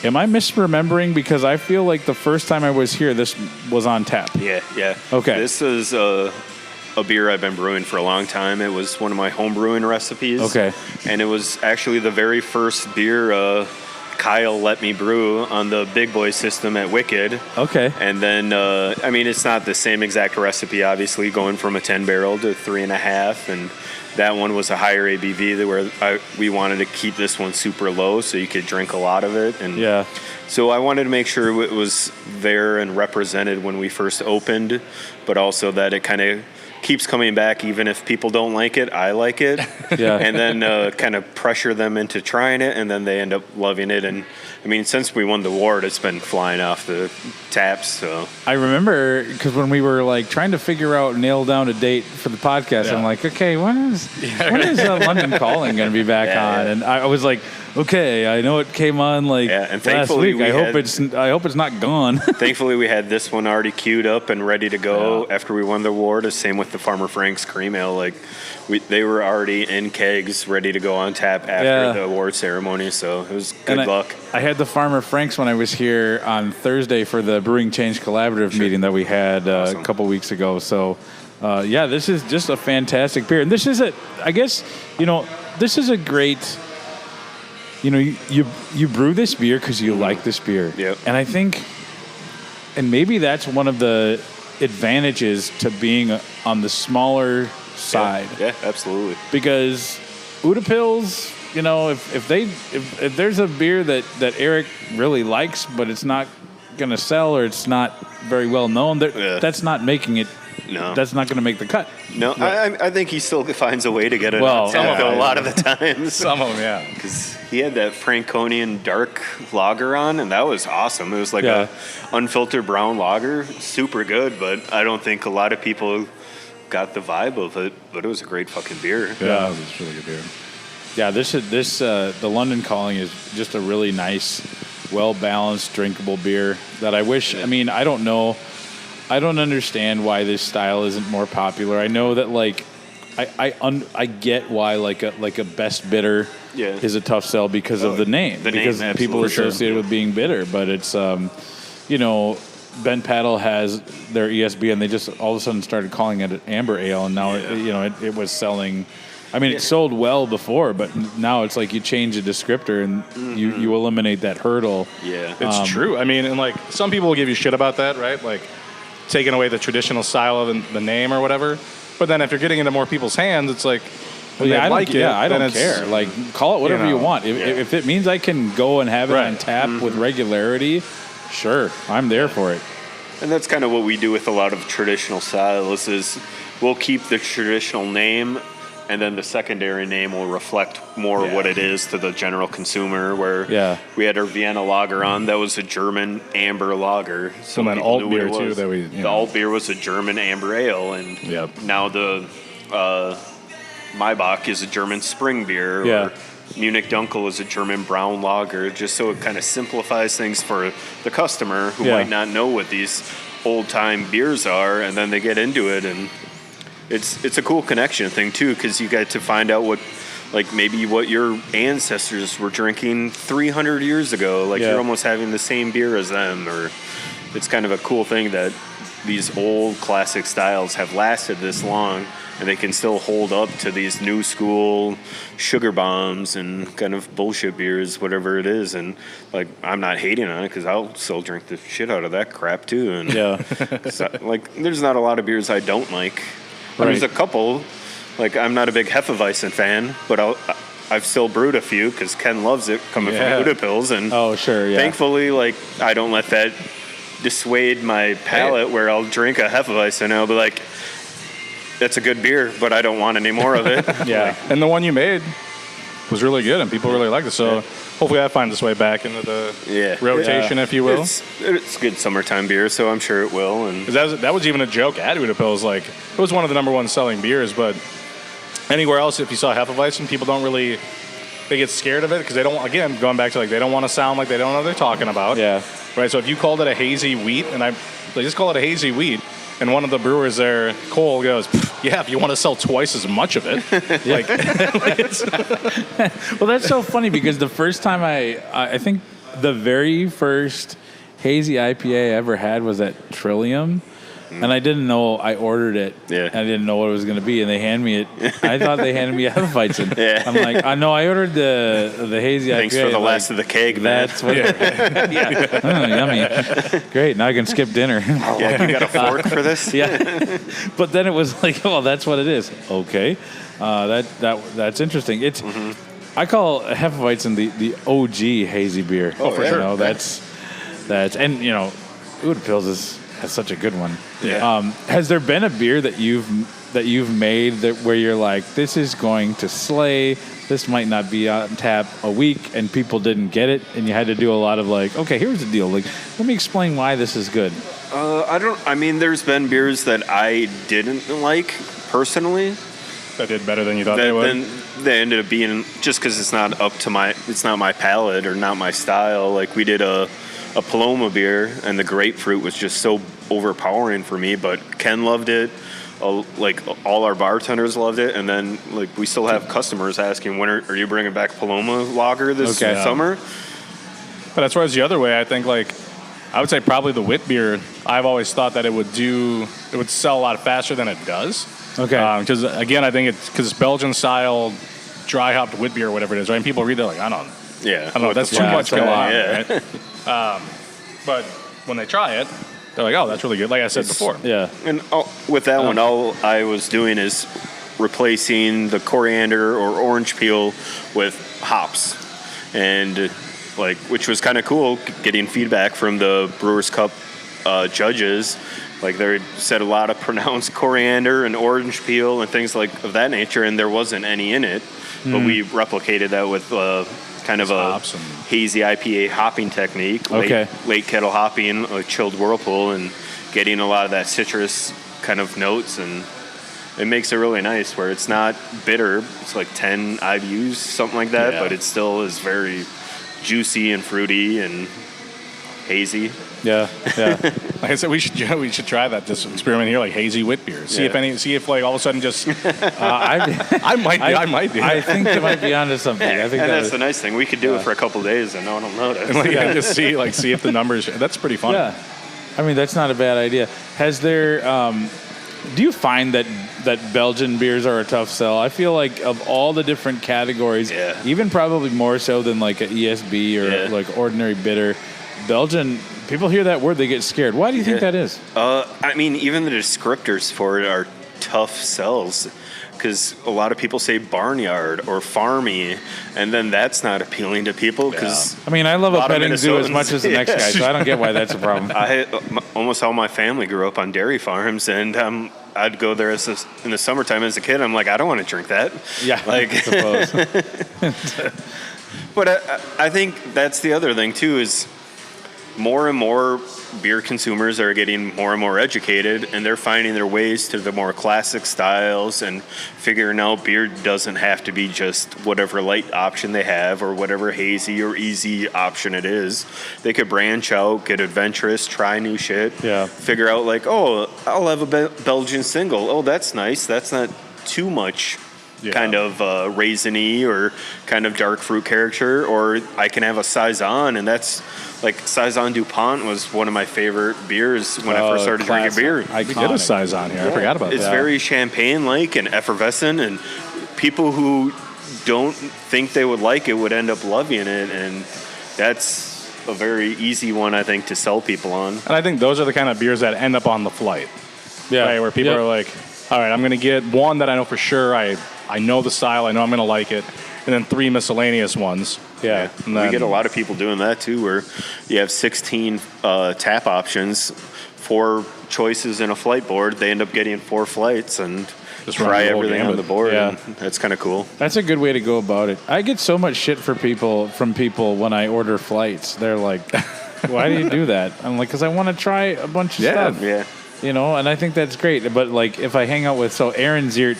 Am I misremembering? Because I feel like the first time I was here, this was on tap. Yeah. Okay. This is a beer I've been brewing for a long time. It was one of my home brewing recipes. Okay. And it was actually the very first beer Kyle let me brew on the Big Boy system at Wicked. Okay. And then, it's not the same exact recipe, obviously, going from a 10 barrel to 3.5. And that one was a higher ABV where we wanted to keep this one super low so you could drink a lot of it. And yeah. So I wanted to make sure it was there and represented when we first opened, but also that it kind of keeps coming back, even if people don't like it. I like it, and then kind of pressure them into trying it, and then they end up loving it. And I mean, since we won the award, it's been flying off the taps. So I remember because when we were like trying to nail down a date for the podcast, I'm like, okay, when is London Calling going to be back on? And I was like, okay, I know it came on and last week. I hope it's not gone. Thankfully, we had this one already queued up and ready to go after we won the award. The same with the Farmer Frank's Cream Ale. Like they were already in kegs, ready to go on tap after the award ceremony. So it was good luck. I had the Farmer Frank's when I was here on Thursday for the Brewing Change Collaborative meeting that we had a couple weeks ago. So, this is just a fantastic beer, and this is this is a great. You brew this beer because you like this beer. Yep. And I think, and maybe that's one of the advantages to being on the smaller side. Yeah, absolutely. Because Udapils, if there's a beer that Eric really likes, but it's not going to sell or it's not very well known, that's not making it. No, that's not going to make the cut. No, right. I think he still finds a way to get it. Well, some of them, a lot of the times. Some of them, yeah. Because he had that Franconian dark lager on, and that was awesome. It was like a unfiltered brown lager, super good. But I don't think a lot of people got the vibe of it. But it was a great fucking beer. Yeah, it was a really good beer. Yeah, the London Calling is just a really nice, well balanced, drinkable beer that I wish. I mean, I don't know. I don't understand why this style isn't more popular. I know that I get why like a best bitter is a tough sell because of the name. Because people associate it with being bitter, but it's Ben Paddle has their ESB and they just all of a sudden started calling it an amber ale, and now it was selling. I mean, it sold well before, but now it's like you change a descriptor and you eliminate that hurdle. Yeah, it's true. I mean, and like some people will give you shit about that, right? Like taking away the traditional style of the name or whatever. But then if you're getting into more people's hands, it's like, I don't care. Like, call it whatever you want. If it means I can go and have it on tap with regularity, sure, I'm there for it. And that's kind of what we do with a lot of traditional styles is we'll keep the traditional name, and then the secondary name will reflect more what it is to the general consumer, where we had our Vienna lager on. That was a German amber lager. So an alt beer, too. The alt beer was a German amber ale. And now the Maibach is a German spring beer. Or Munich Dunkel is a German brown lager, just so it kind of simplifies things for the customer who might not know what these old-time beers are, and then they get into it, and it's a cool connection thing too, because you get to find out what your ancestors were drinking 300 years ago. Like you're almost having the same beer as them, or it's kind of a cool thing that these old classic styles have lasted this long, and they can still hold up to these new school sugar bombs and kind of bullshit beers, whatever it is. And like, I'm not hating on it because I'll still drink the shit out of that crap too. And so, like, there's not a lot of beers I don't like. Right. There's a couple, like I'm not a big Hefeweizen fan, but I've still brewed a few because Ken loves it coming from Udapils, and thankfully, like I don't let that dissuade my palate where I'll drink a Hefeweizen and I'll be like, that's a good beer, but I don't want any more of it. And the one you made was really good, and people really liked it. So hopefully that finds its way back into the rotation, if you will. It's good summertime beer, so I'm sure it will. And that was even a joke at Udapils. Like, it was one of the number one selling beers, but anywhere else, if you saw Hefeweizen, people don't really, they get scared of it because they don't, again, going back to like, they don't want to sound like they don't know what they're talking about. Yeah. Right, so if you called it a hazy wheat, and they just call it a hazy wheat, and one of the brewers there, Cole, goes, if you want to sell twice as much of it. Well, that's so funny because the first time I think the very first hazy IPA I ever had was at Trillium. And I didn't know I ordered it. Yeah. I didn't know what it was going to be, and they handed me it. I thought they handed me a Hefeweizen. I'm like, I know I ordered the hazy IPA. Thanks for the last of the keg, man. That's what. Yummy. Great. Now I can skip dinner. You got a fork for this? But then it was like, that's what it is. Okay. That's interesting. It's I call Hefeweizen the OG hazy beer. Oh, for sure. That's Udapils has such a good one. Yeah. Has there been a beer that you've that you've made that where you're like, this is going to slay. This might not be on tap a week, and people didn't get it, and you had to do a lot of like, okay, here's the deal. Like, let me explain why this is good. There's been beers that I didn't like personally. That did better than you thought they would? Then they ended up being, just because it's not my palate or not my style. Like, we did a Paloma beer, and the grapefruit was just so overpowering for me, but Ken loved it. Like, all our bartenders loved it, and then, like, we still have customers asking, when are you bringing back Paloma lager this summer? But as far as the other way, I think, like, I would say probably the wit beer, I've always thought that it would sell a lot faster than it does. Okay. Because, again, I think it's Belgian style dry hopped wit beer or whatever it is, right? And people read it like, I don't know, that's too much going on, right? But when they try it, they're like, oh, that's really good, like I said before. Yeah. And with that one, all I was doing is replacing the coriander or orange peel with hops. And, like, which was kind of cool, getting feedback from the Brewers Cup judges. Like, they said a lot of pronounced coriander and orange peel and things like of that nature, and there wasn't any in it. But we replicated that with kind of a hazy IPA hopping technique, late kettle hopping, a chilled whirlpool, and getting a lot of that citrus kind of notes, and it makes it really nice where it's not bitter. It's like 10 IBUs, something like that, but it still is very juicy and fruity and hazy. Yeah. Like I said, we should try that, this experiment here, like hazy wit beer. See if like all of a sudden just I might be. I think you might be onto something. I think that's the nice thing. We could do it for a couple of days and no one will notice. And just see if the numbers. That's pretty fun. Yeah, I mean, that's not a bad idea. Has there? Do you find that Belgian beers are a tough sell? I feel like of all the different categories, even probably more so than like an ESB or like ordinary bitter, Belgian. People hear that word, they get scared. Why do you think that is? I mean, even the descriptors for it are tough sells, because a lot of people say barnyard or farmy, and then that's not appealing to people. Because I mean, I love a petting zoo as much as the next guy, so I don't get why that's a problem. Almost all my family grew up on dairy farms, and I'd go there in the summertime as a kid. I'm like, I don't want to drink that. Yeah, like, I suppose. But I think that's the other thing too, is more and more beer consumers are getting more and more educated, and they're finding their ways to the more classic styles and figuring out beer doesn't have to be just whatever light option they have or whatever hazy or easy option it is. They could branch out, get adventurous, try new shit, figure out like, oh, I'll have a Belgian single. Oh, that's nice. That's not too much kind of raisiny or kind of dark fruit character, or I can have a Saison, and that's like Saison DuPont was one of my favorite beers when I first started drinking beer. We did a Saison here. I forgot about that. It's very champagne-like and effervescent, and people who don't think they would like it would end up loving it, and that's a very easy one, I think, to sell people on. And I think those are the kind of beers that end up on the flight. Yeah. Right, where people are like, all right, I'm going to get one that I know for sure, I know the style, I know I'm going to like it, and then 3 miscellaneous ones. Yeah, and then we get a lot of people doing that too, where you have 16 tap options, 4 choices in a flight board. They end up getting 4 flights and just try everything on the board. Yeah, that's kind of cool. That's a good way to go about it. I get so much shit from people when I order flights. They're like, "Why do you do that?" I'm like, "Because I want to try a bunch of stuff." Yeah. You know, and I think that's great. But like, if I hang out with Aaron Ziert,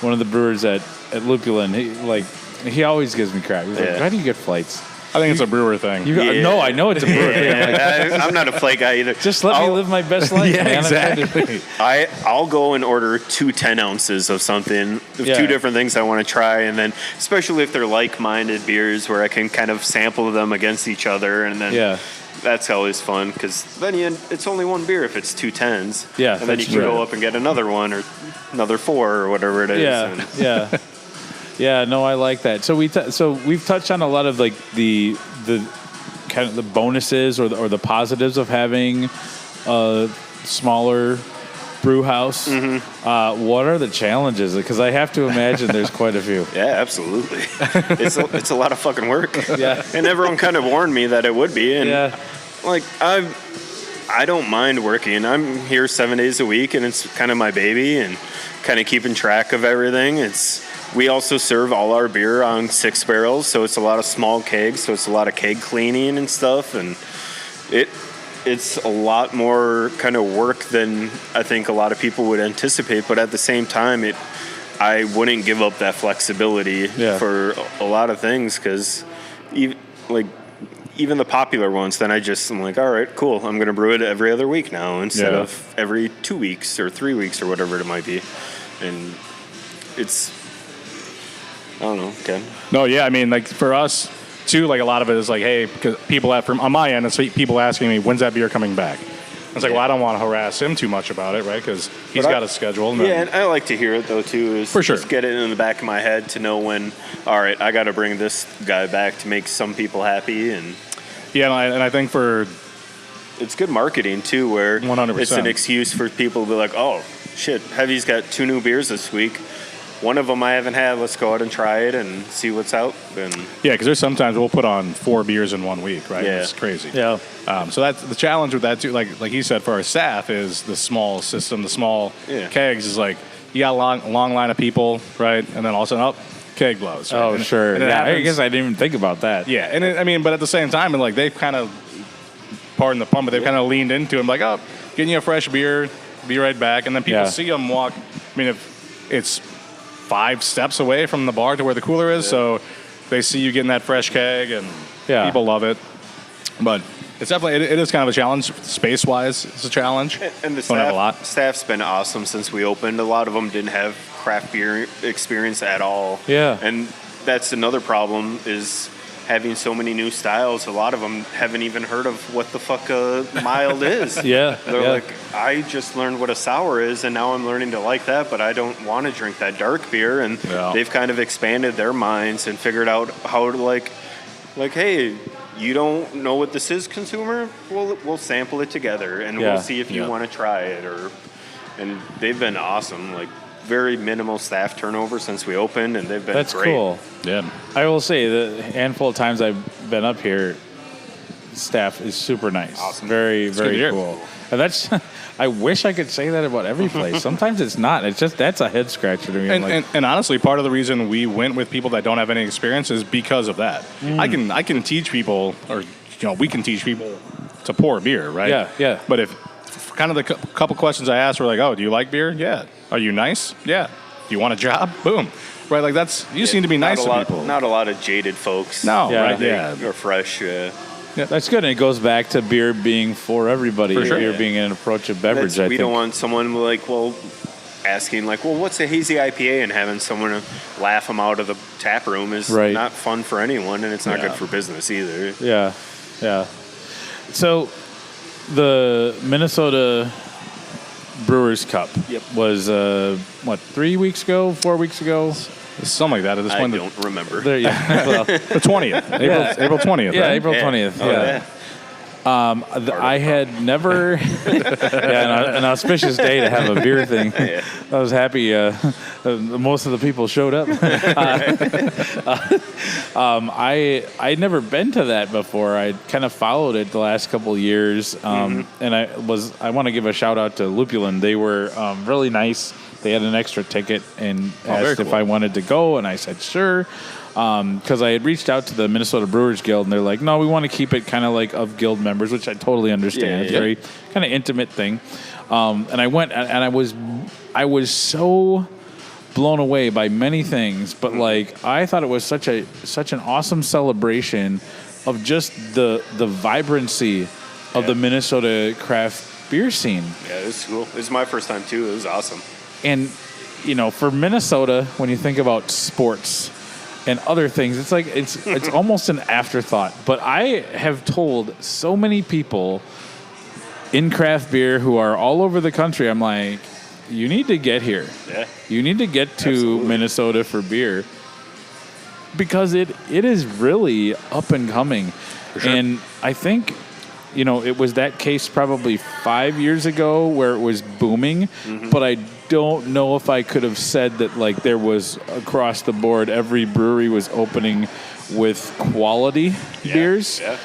one of the brewers at Lupulin, he always gives me crap. He's like, "Why do you get flights?" I think it's a brewer thing. No, I know it's a brewer thing. I'm not a flight guy either. Just let me live my best life, man. Exactly. I'll go and order 2 10 ounces of something, 2 different things I want to try, and then especially if they're like-minded beers where I can kind of sample them against each other, and then that's always fun, because then it's only one beer if it's 2 10s. Yeah, and then you can go up and get another one or another 4 or whatever it is. Yeah, no, I like that. So we've touched on a lot of like the kind of the bonuses or the positives of having a smaller brew house. Mm-hmm. What are the challenges? Because I have to imagine there's quite a few. Yeah, absolutely. It's a lot of fucking work. Yeah, and everyone kind of warned me that it would be. And like I don't mind working. I'm here 7 days a week, and it's kind of my baby, and kind of keeping track of everything. We also serve all our beer on 6 barrels, so it's a lot of small kegs, so it's a lot of keg cleaning and stuff, and it's a lot more kind of work than I think a lot of people would anticipate, but at the same time, I wouldn't give up that flexibility for a lot of things, because even the popular ones, then I'm like, all right, cool, I'm going to brew it every other week now instead of every 2 weeks or 3 weeks or whatever it might be. And it's, I don't know, Ken. No, yeah, I mean, like for us too, like a lot of it is like, hey, because people on my end, it's people asking me, when's that beer coming back? It's like, well, I don't want to harass him too much about it, right? Because he's got a schedule. And I like to hear it, though, too. For sure. Just get it in the back of my head to know when, all right, I got to bring this guy back to make some people happy. And I think it's good marketing, too, where 100%. It's an excuse for people to be like, oh, shit, Heavy's got 2 new beers this week. One of them I haven't had. Let's go out and try it and see what's out. Because there's sometimes we'll put on 4 beers in 1 week, right? Yeah. It's crazy. Yeah. So that's the challenge with that too. Like he said, for our staff is the small system, the small kegs is like you got a long line of people, right? And then all of a sudden, keg blows. Right? Oh, sure. Yeah, I guess I didn't even think about that. Yeah, and but at the same time, and like they've kind of, pardon the pun, but they've kind of leaned into it. I'm like, oh, getting you a fresh beer, be right back. And then people see them walk. I mean, if it's 5 steps away from the bar to where the cooler is, so they see you getting that fresh keg, and people love it. But it's definitely it is kind of a challenge space wise. It's a challenge. And the staff's been awesome since we opened. A lot of them didn't have craft beer experience at all. Yeah, and that's another problem is having so many new styles. A lot of them haven't even heard of what the fuck a mild is. They're like, I just learned what a sour is, and now I'm learning to like that, but I don't want to drink that dark beer. And they've kind of expanded their minds and figured out how to like, hey, you don't know what this is, consumer? We'll sample it together, and we'll see if you want to try it. And they've been awesome. Like, very minimal staff turnover since we opened, and they've been great. That's cool. Yeah. I will say the handful of times I've been up here, staff is super nice. Awesome. Very, very cool. And that's, I wish I could say that about every place. Sometimes it's not. It's just, that's a head scratcher to me. And honestly, part of the reason we went with people that don't have any experience is because of that. I can teach people, or we can teach people to pour beer, right? Yeah. But if kind of the couple questions I asked were like, oh, do you like beer? Yeah. Are you nice? Yeah. Do you want a job? Boom. Right, like that's, you seem to be nice to people. Not a lot of jaded folks. No, right? They're fresh. Yeah, that's good. And it goes back to beer being for everybody. For sure. Beer being an approachable beverage, I think. We don't want someone asking what's a hazy IPA, and having someone laugh them out of the tap room is not fun for anyone, and it's not good for business either. Yeah. So the Minnesota Brewers Cup was 3 weeks ago, 4 weeks ago, something like that. At this point, I don't remember. The 20th, April 20th. Yeah, right? April 20th. I had never an auspicious day to have a beer thing. I was happy most of the people showed up. I'd never been to that before. I kind of followed it the last couple of years, and I want to give a shout out to Lupulin. They were really nice. They had an extra ticket and asked if I wanted to go, and I said sure. Because I had reached out to the Minnesota Brewers Guild, and they're like, no, we want to keep it kind of like of guild members, which I totally understand. It's a very kind of intimate thing. And I went, and I was so blown away by many things, but like I thought it was such an awesome celebration of just the vibrancy of the Minnesota craft beer scene. Yeah, it was cool. It was my first time too. It was awesome. And for Minnesota, when you think about sports and other things, it's like it's almost an afterthought. But I have told so many people in craft beer who are all over the country, I'm like, you need to get here. Yeah. You need to get to Minnesota for beer, because it is really up and coming. For sure. And I think it was that case probably 5 years ago where it was booming, but I don't know if I could have said that like there was across the board, every brewery was opening with quality beers. Yeah.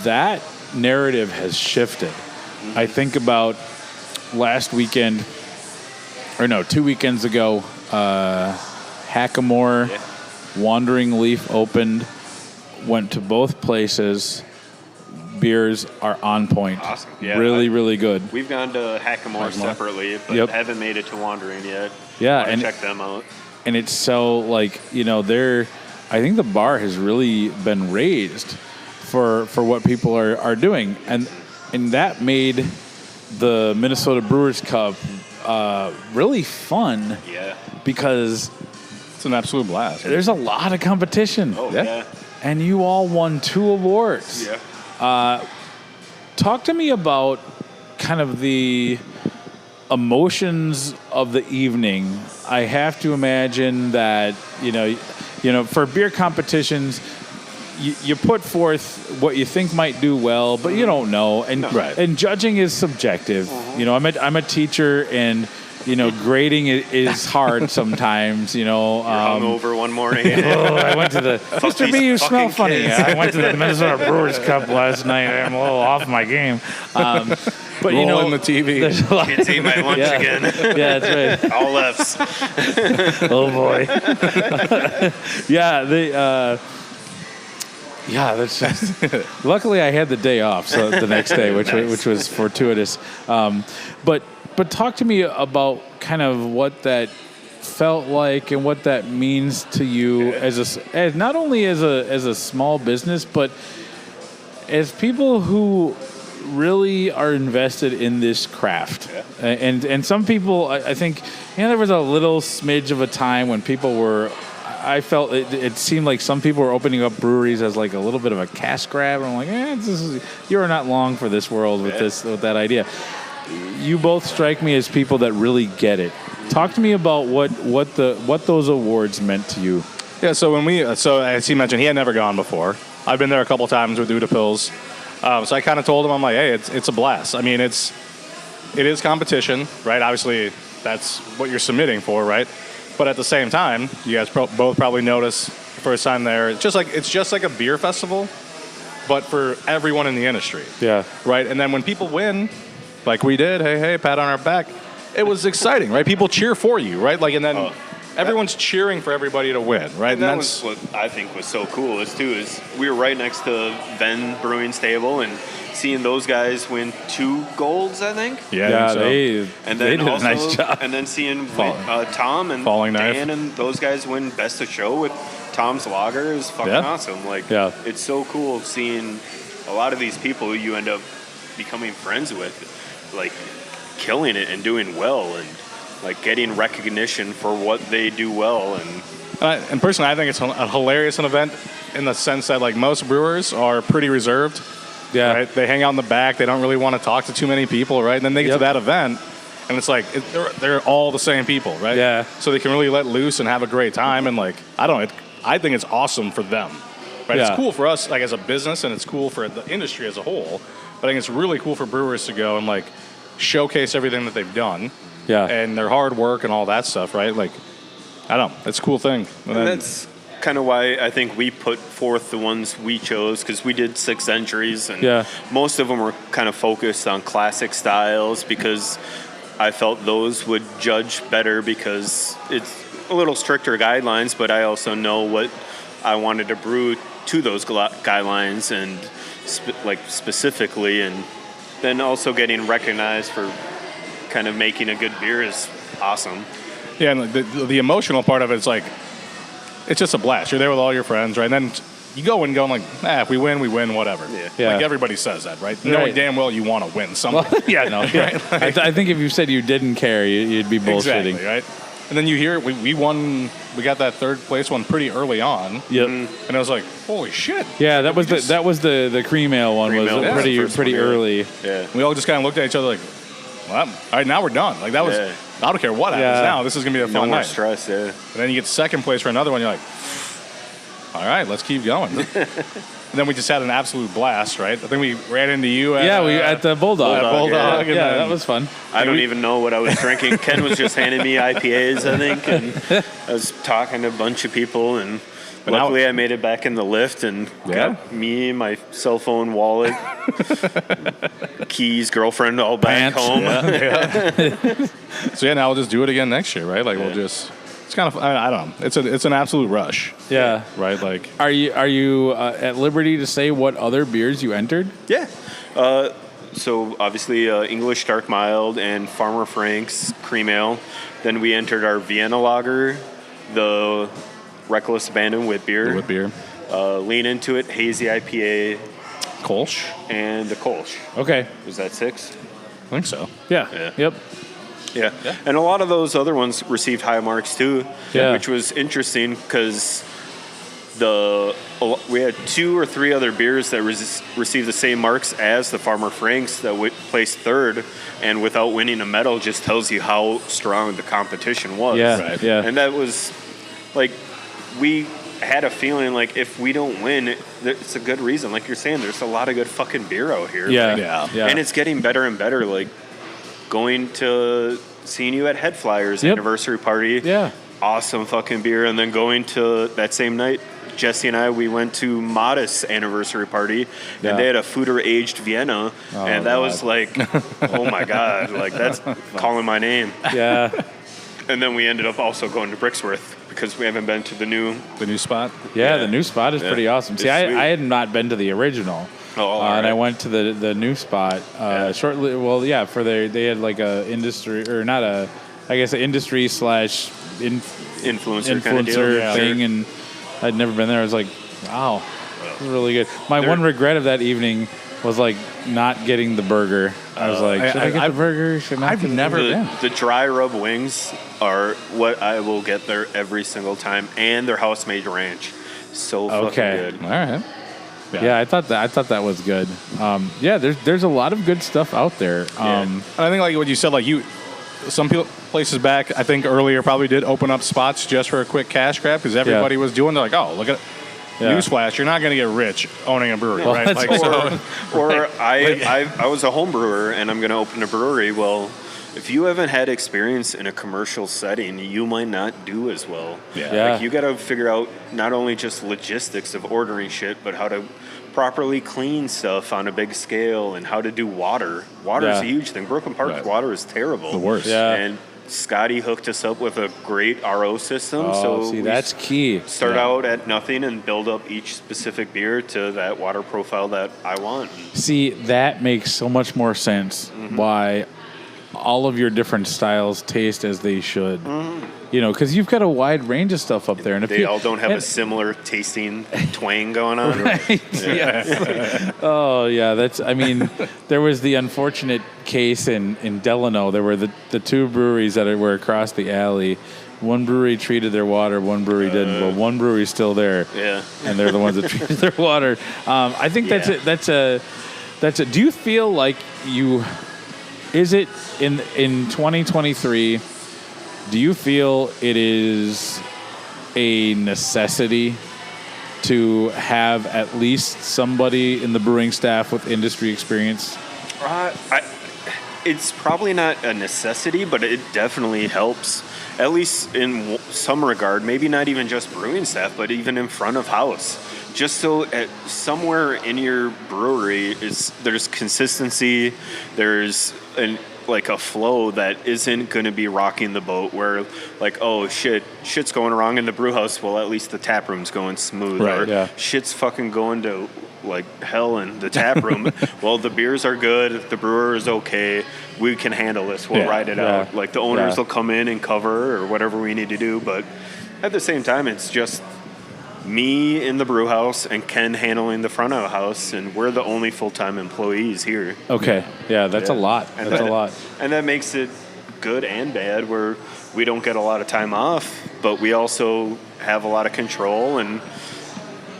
That narrative has shifted. Mm-hmm. I think about last weekend, 2 weekends ago, Hackamore, Wandering Leaf opened, went to both places. Beers are on point. Awesome. Yeah, really good. We've gone to Hackamore separately, but haven't made it to Wandering yet. Yeah, and check them out. And it's so I think the bar has really been raised for what people are doing, and that made the Minnesota Brewers Cup really fun. Yeah, it's because an absolute blast. There's a lot of competition. Oh yeah. And you all won 2 awards. Yeah. Talk to me about kind of the emotions of the evening. I have to imagine that for beer competitions, you put forth what you think might do well, but you don't know, and judging is subjective. Mm-hmm. I'm a teacher, and grading is hard sometimes. You're hungover one morning. I went to the Mr. B. You smell funny. I went to the Minnesota Brewers Cup last night. I'm a little off my game. But rolling the TV. Kids ate my lunch again. Yeah, that's right. All F's. Oh boy. That's just. Luckily, I had the day off, so the next day, which was fortuitous. But talk to me about kind of what that felt like and what that means to you as not only as a small business, but as people who really are invested in this craft. Yeah. And some people, I think, there was a little smidge of a time when people were. I felt it seemed like some people were opening up breweries as like a little bit of a cash grab. And I'm like, you are not long for this world with that idea. You both strike me as people that really get it. Talk to me about what those awards meant to you. Yeah, so as he mentioned, he had never gone before. I've been there a couple times with Duda Pills. So I kind of told him, I'm like, hey, it's a blast. I mean, it is competition, right? Obviously, that's what you're submitting for, right? But at the same time, you guys both probably noticed the first time there, it's just like a beer festival, but for everyone in the industry. Yeah. Right? And then when people win, like we did, hey, pat on our back, it was exciting, right? People cheer for you, right? And then everyone's cheering for everybody to win, right? And that's what I think was so cool is we were right next to Venn Brewing Stable, and seeing those guys win 2 golds, I think. Yeah, they did a nice job. And then seeing Tom and Falling Dan Knife. and those guys win Best of Show with Tom's Lager is fucking awesome. It's so cool seeing a lot of these people you end up becoming friends with, killing it and doing well, and getting recognition for what they do well. And personally, I think it's a hilarious event in the sense that most brewers are pretty reserved. Yeah. Right? They hang out in the back. They don't really want to talk to too many people, right? And then they get to that event, and it's they're all the same people, right? Yeah. So they can really let loose and have a great time. And I think it's awesome for them, right? Yeah. It's cool for us, as a business, and it's cool for the industry as a whole. But I think it's really cool for brewers to go and showcase everything that they've done. Yeah. And their hard work and all that stuff, right? I don't know. It's a cool thing. And that's kind of why I think we put forth the ones we chose, because we did 6 entries, and most of them were kind of focused on classic styles, because I felt those would judge better, because it's a little stricter guidelines, but I also know what I wanted to brew to those guidelines and specifically, and then also getting recognized for kind of making a good beer is awesome. Yeah, and the emotional part of it is it's just a blast. You're there with all your friends, right? And then you go if we win, whatever. Yeah. Everybody says that, right? Knowing damn well you want to win something. Right? I think if you said you didn't care, you'd be bullshitting. Exactly, right? And then you hear we won. We got that 3rd place one pretty early on. Yep. And I was like, holy shit. Yeah, that was the cream ale one. Cream was ale, pretty early. Yeah. We all just kind of looked at each other well, all right, now we're done. That was. Yeah. I don't care what happens now. This is gonna be a fun night. No more night. stress. Yeah. And then you get 2nd place for another one. You're all right, let's keep going. And then we just had an absolute blast, right? I think we ran into you at... we at the Bulldog. Bulldog. Yeah, that was fun. I don't even know what I was drinking. Ken was just handing me IPAs, I think, and I was talking to a bunch of people, and But luckily, I made it back in the lift and got me, my cell phone, wallet, keys, girlfriend, all back home. So now we'll just do it again next year, right? Like we'll just. It's kind of, I don't know. It's an absolute rush. Yeah. Right. Like, are you at liberty to say what other beers you entered? Yeah. So obviously English Dark Mild and Farmer Frank's Cream Ale. Then we entered our Vienna Lager, the Reckless Abandon Wit Beer. with beer. Lean Into It, Hazy IPA, Kolsch. and the Kolsch. Okay. Was that 6? I think so. Yeah. Yep. Yeah. And a lot of those other ones received high marks too, Yeah. which was interesting because we had 2 or 3 other beers that received the same marks as the Farmer Frank's that placed 3rd, and without winning a medal just tells you how strong the competition was. Yeah. Right. Yeah. And that was like, we had a feeling like if we don't win, it's a good reason. Like you're saying, there's a lot of good fucking beer out here. Yeah. Like, Yeah. And it's getting better and better. Like seeing you at Head Flyers anniversary party. Yeah. Awesome fucking beer. And then going to that same night, Jesse and I, we went to Modest's anniversary party, and they had a Fooder aged Vienna, and that was like, oh my God, like that's calling my name. Yeah. And then we ended up also going to Brixworth because we haven't been to the new spot. Yeah. The new spot is pretty awesome. See, I had not been to the original. And I went to the new spot shortly. Well, yeah, they had like a industry or not a, I guess an industry / influencer kind of deal. thing, and I'd never been there. I was like, wow, this is really good. My one regret of that evening was like not getting the burger. I was like, should I get the burger? I've never been. The dry rub wings are what I will get there every single time, and their house made ranch. So fucking good. All right. Yeah, I thought that was good. There's a lot of good stuff out there. And I think like what you said, like some places back, I think earlier probably did open up spots just for a quick cash grab because everybody was doing. They're like, oh, look at newsflash, you're not going to get rich owning a brewery, right? Like, I was a home brewer and I'm going to open a brewery. Well, if you haven't had experience in a commercial setting, you might not do as well. Yeah. Like you got to figure out not only just logistics of ordering shit, but how to properly clean stuff on a big scale and how to do water. Water is a huge thing. Brooklyn Park's water is terrible. The worst. Yeah. And Scotty hooked us up with a great RO system. Oh, see, that's key. Start out at nothing and build up each specific beer to that water profile that I want. See, that makes so much more sense why all of your different styles taste as they should. You know, because you've got a wide range of stuff up there. And if they all don't have a similar tasting twang going on. Right? Yeah. Oh, yeah. There was the unfortunate case in Delano. There were the 2 breweries that were across the alley. One brewery treated their water, one brewery didn't. Well, one brewery's still there. Yeah. And they're the ones that treated their water. I think that's a. Do you feel like is it in 2023? Do you feel it is a necessity to have at least somebody in the brewing staff with industry experience? It's probably not a necessity, but it definitely helps, at least in some regard. Maybe not even just brewing staff, but even in front of house. Just so somewhere in your brewery there's consistency, there's a flow that isn't going to be rocking the boat where like, oh shit's going wrong in the brew house. Well, at least the tap room's going smooth. Right, or shit's fucking going to like hell in the tap room. Well, the beers are good. The brewer is okay. We can handle this. We'll ride it out. Like the owners will come in and cover or whatever we need to do. But at the same time, it's just me in the brew house and Ken handling the front of the house, and we're the only full-time employees here. Okay. Yeah, that's a lot. That's a lot. And that makes it good and bad where we don't get a lot of time off, but we also have a lot of control. And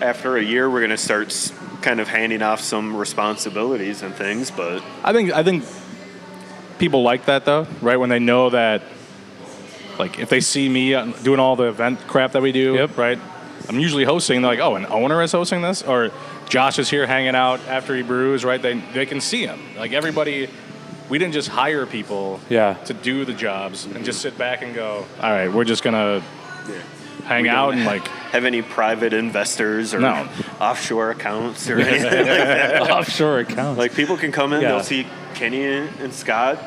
after a year, we're going to start kind of handing off some responsibilities and things. But I think people like that, though, right? When they know that, like, if they see me doing all the event crap that we do, right? I'm usually hosting. They're like, oh, an owner is hosting this? Or Josh is here hanging out after he brews, right? They can see him. Like, everybody, we didn't just hire people to do the jobs and just sit back and go, all right, we're just going to hang out and, like, have any private investors or offshore accounts or anything like that. Offshore accounts. Like people can come in, they'll see Kenny and Scott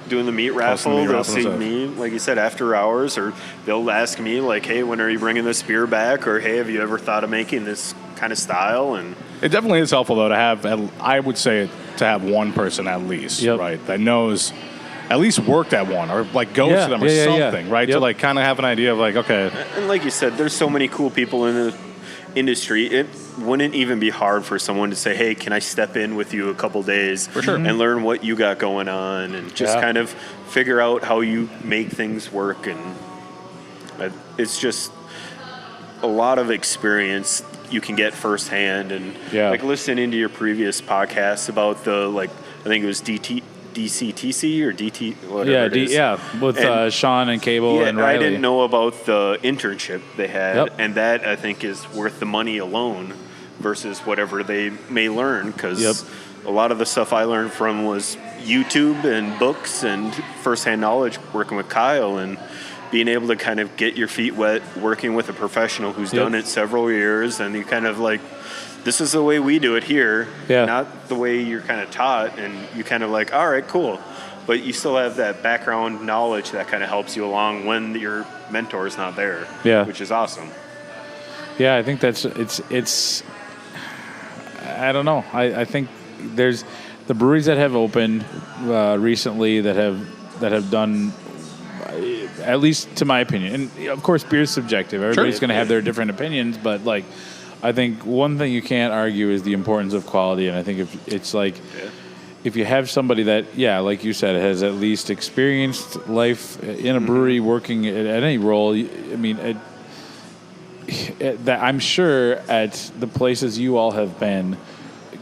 doing the meat raffle. They'll see me, like you said, after hours, or they'll ask me like, hey, when are you bringing this beer back? Or hey, have you ever thought of making this kind of style? And it definitely is helpful though to have, I would say, to have one person at least, right, that knows, at least worked at one, or like goes to them or something, right? To like kind of have an idea of like, okay. And like you said, there's so many cool people in the industry. It wouldn't even be hard for someone to say, hey, can I step in with you a couple days and learn what you got going on, and just kind of figure out how you make things work. And it's just a lot of experience you can get firsthand. And like listening to your previous podcast about the, like, I think it was DCTC or DT, whatever it is. With Sean and Cable and Riley. I didn't know about the internship they had, and that I think is worth the money alone versus whatever they may learn, because a lot of the stuff I learned from was YouTube and books and firsthand knowledge working with Kyle, and being able to kind of get your feet wet working with a professional who's done it several years, and you kind of like, this is the way we do it here, not the way you're kind of taught, and you kind of like, all right, cool. But you still have that background knowledge that kind of helps you along when your mentor is not there, which is awesome. Yeah, I think that's, it's I don't know. I think there's the breweries that have opened recently that have done, at least to my opinion, and of course beer is subjective. Everybody's going to have their different opinions, but like, I think one thing you can't argue is the importance of quality. And I think if it's like, if you have somebody that, like you said, has at least experienced life in a brewery, working at any role, I mean, that I'm sure at the places you all have been,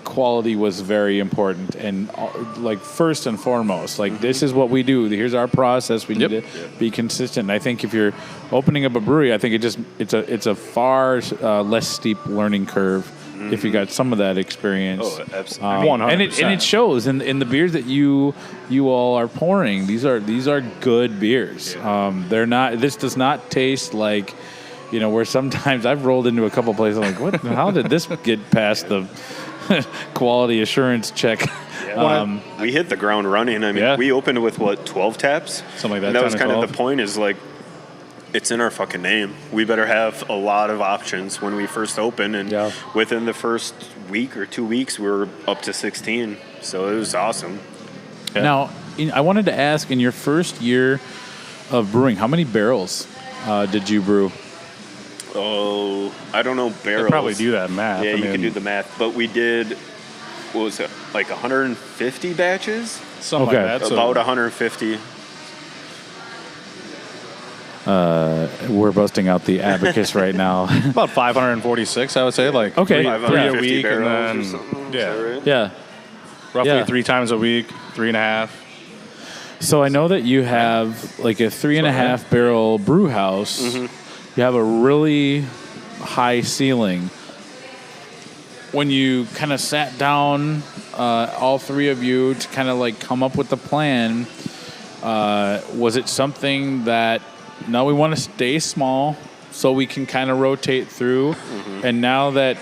quality was very important, and like first and foremost, like this is what we do. Here's our process. We need to be consistent. And I think if you're opening up a brewery, I think it's a far less steep learning curve if you got some of that experience. Oh, absolutely. 100%. And it shows in the beers that you all are pouring. These are good beers. They're not. This does not taste like, where sometimes I've rolled into a couple places, I'm like, what? How did this get past the quality assurance check? We hit the ground running. I mean, we opened with 12 taps? Something like that. And that was kind of the point, is like, it's in our fucking name. We better have a lot of options when we first opened. And within the first week or 2 weeks, we were up to 16. So it was awesome. Yeah. Now, I wanted to ask, in your first year of brewing, how many barrels did you brew? Oh, I don't know barrels. They probably do that math. Yeah, you can do the math. But we did, what was it, like 150 batches? Something like that. About 150. We're busting out the abacus right now. About 546, I would say. Like 3 a week, and then or something. Roughly 3 times a week, 3.5. So I know that you have like a 3.5 barrel brew house. You have a really high ceiling. When you kind of sat down, all three of you, to kind of like come up with the plan, was it something that, no, we want to stay small so we can kind of rotate through? And now that,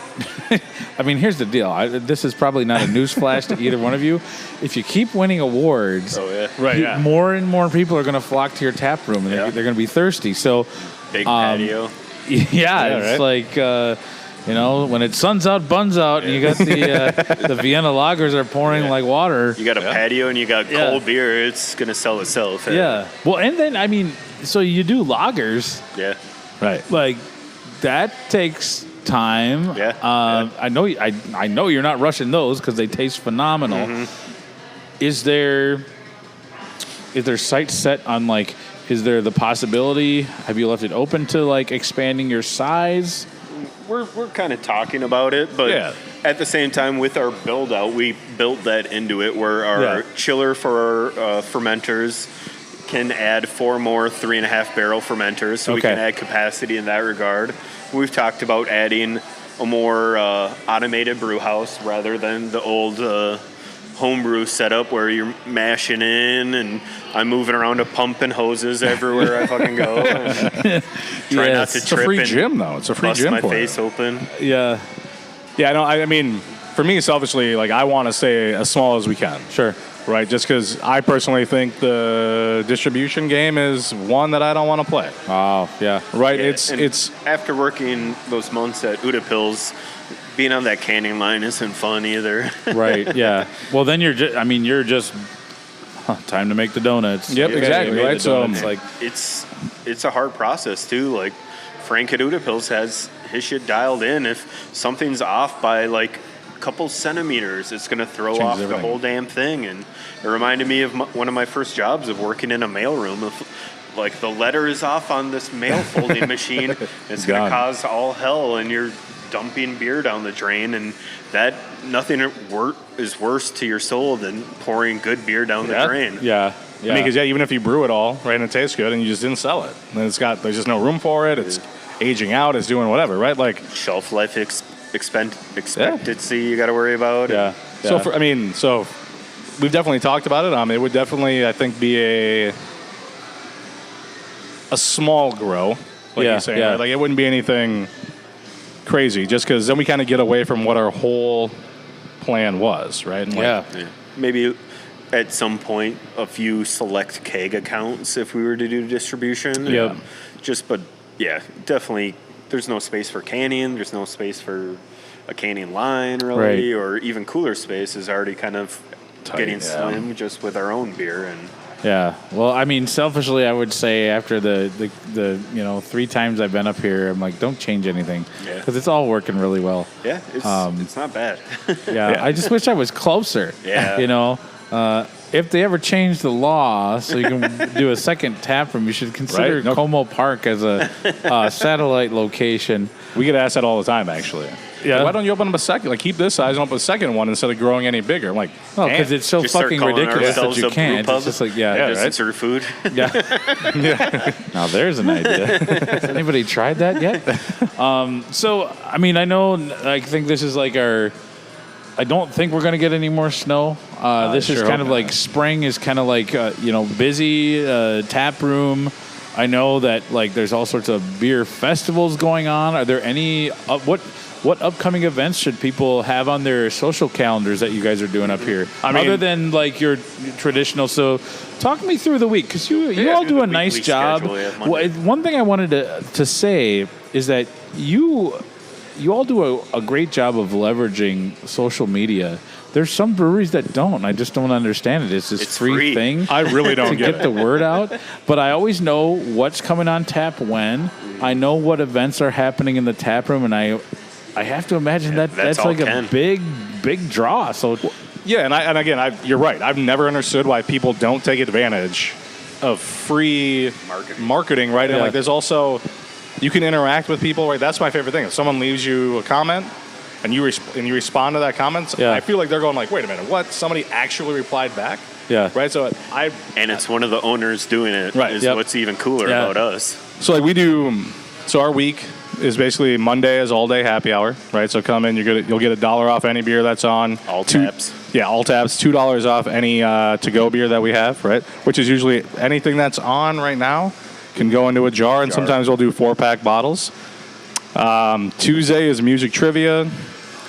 I mean, here's the deal. This is probably not a news flash to either one of you. If you keep winning awards, more and more people are going to flock to your tap room, and they're going to be thirsty. So, big patio. It's like, when it suns out, buns out, and you got the Vienna lagers are pouring like water. You got a patio and you got cold beer. It's going to sell itself. Yeah. Well, and then, I mean, so you do lagers. Yeah. Right. Like, that takes time. I know you're not rushing those because they taste phenomenal. Is there sights set on, like, is there the possibility, have you left it open to like expanding your size? We're kind of talking about it, but at the same time, with our build out, we built that into it, where our chiller for our fermenters can add 4 more 3.5 barrel fermenters, so we can add capacity in that regard. We've talked about adding a more automated brew house rather than the old homebrew setup where you're mashing in, and I'm moving around a pump and hoses everywhere I fucking go. Try not to It's trip a free and gym, though. It's a free bust gym my for face you. open. Yeah. Yeah, no, I mean, for me, selfishly, like, I want to stay as small as we can. Sure. Right, just because I personally think the distribution game is one that I don't want to play. Oh, yeah. Right, Yeah, it's and after working those months at Uda Pills, being on that canning line isn't fun either. Right, yeah. Well, then you're just time to make the donuts. Yep, Okay, exactly, you made right? the So, donuts, like, it's a hard process too. Like Frank at Uda Pills has his shit dialed in. If something's off by like a couple centimeters, it's going to throw Changes off the everything. whole damn thing. And it reminded me of one of my first jobs of working in a mailroom. Like the letter is off on this mail folding machine. It's going Gone. to cause all hell, and you're dumping beer down the drain, and that nothing is worse to your soul than pouring good beer down the drain. yeah. I mean, because even if you brew it all, right, and it tastes good, and you just didn't sell it, then there's just no room for it. It's aging out. It's doing whatever, right? Like Shelf life expectancy you got to worry about. Yeah. so. So we've definitely talked about it. It would definitely, I think, be a small grow, like Yeah, you're saying. yeah. Right? Like it wouldn't be anything crazy, just because then we kind of get away from what our whole plan was, right? And like, Yeah. Maybe at some point a few select keg accounts if we were to do distribution. Yep. But definitely there's no space for canning. There's no space for a canning line really, Right. or even cooler space is already kind of Tight, getting yeah. slim just with our own beer. And Yeah. Well, I mean, selfishly, I would say after the 3 times I've been up here, I'm like, don't change anything Yeah. because it's all working really well. yeah, it's not bad. Yeah. I just wish I was closer. Yeah. If they ever change the law so you can do a second tap room, you should consider Right. Nope. Como Park as a satellite location. we get asked that all the time, actually. Yeah. Why don't you open up a second? Like keep this size and open a second one instead of growing any bigger. I'm like, Oh, because damn. it's so Just start fucking calling ridiculous that ourselves you a brew can't. pub. It's just like, Yeah, Just right. serve food. Yeah. Now there's an idea. Has anybody tried that yet? So, I mean, I think this is like I don't think we're going to get any more snow. This is sure kind hope of like not. spring is kind of like, busy tap room. I know that like there's all sorts of beer festivals going on. Are there any, what upcoming events should people have on their social calendars that you guys are doing up here? I mean- other than like your traditional. So talk me through the week because you Yeah, all through do the a nice weekly job. schedule, yeah, Monday. One thing I wanted to say is that you all do a great job of leveraging social media. There's some breweries that don't. I just don't understand it. It's this It's free free. thing I really don't to get get the word out. But I always know what's coming on tap when. I know what events are happening in the tap room, and I have to imagine that's that's all like a Ken. big draw. So Yeah, and again, you're right. I've never understood why people don't take advantage of free marketing, right? And Yeah. like, there's also you can interact with people, right? That's my favorite thing. If someone leaves you a comment and you respond to that comment, Yeah. I feel like they're going like, wait a minute, what? Somebody actually replied back, yeah, right? So And it's one of the owners doing it. Right, Is yep. what's even cooler Yeah. about us. So like we do. So our week is basically Monday is all day happy hour, right? So come in, you'll get $1 off any beer that's on. All taps. Yeah, all taps. $2 off any to-go beer that we have, right? Which is usually anything that's on right now can go into a jar, and sometimes we'll do 4-pack bottles. Tuesday is music trivia,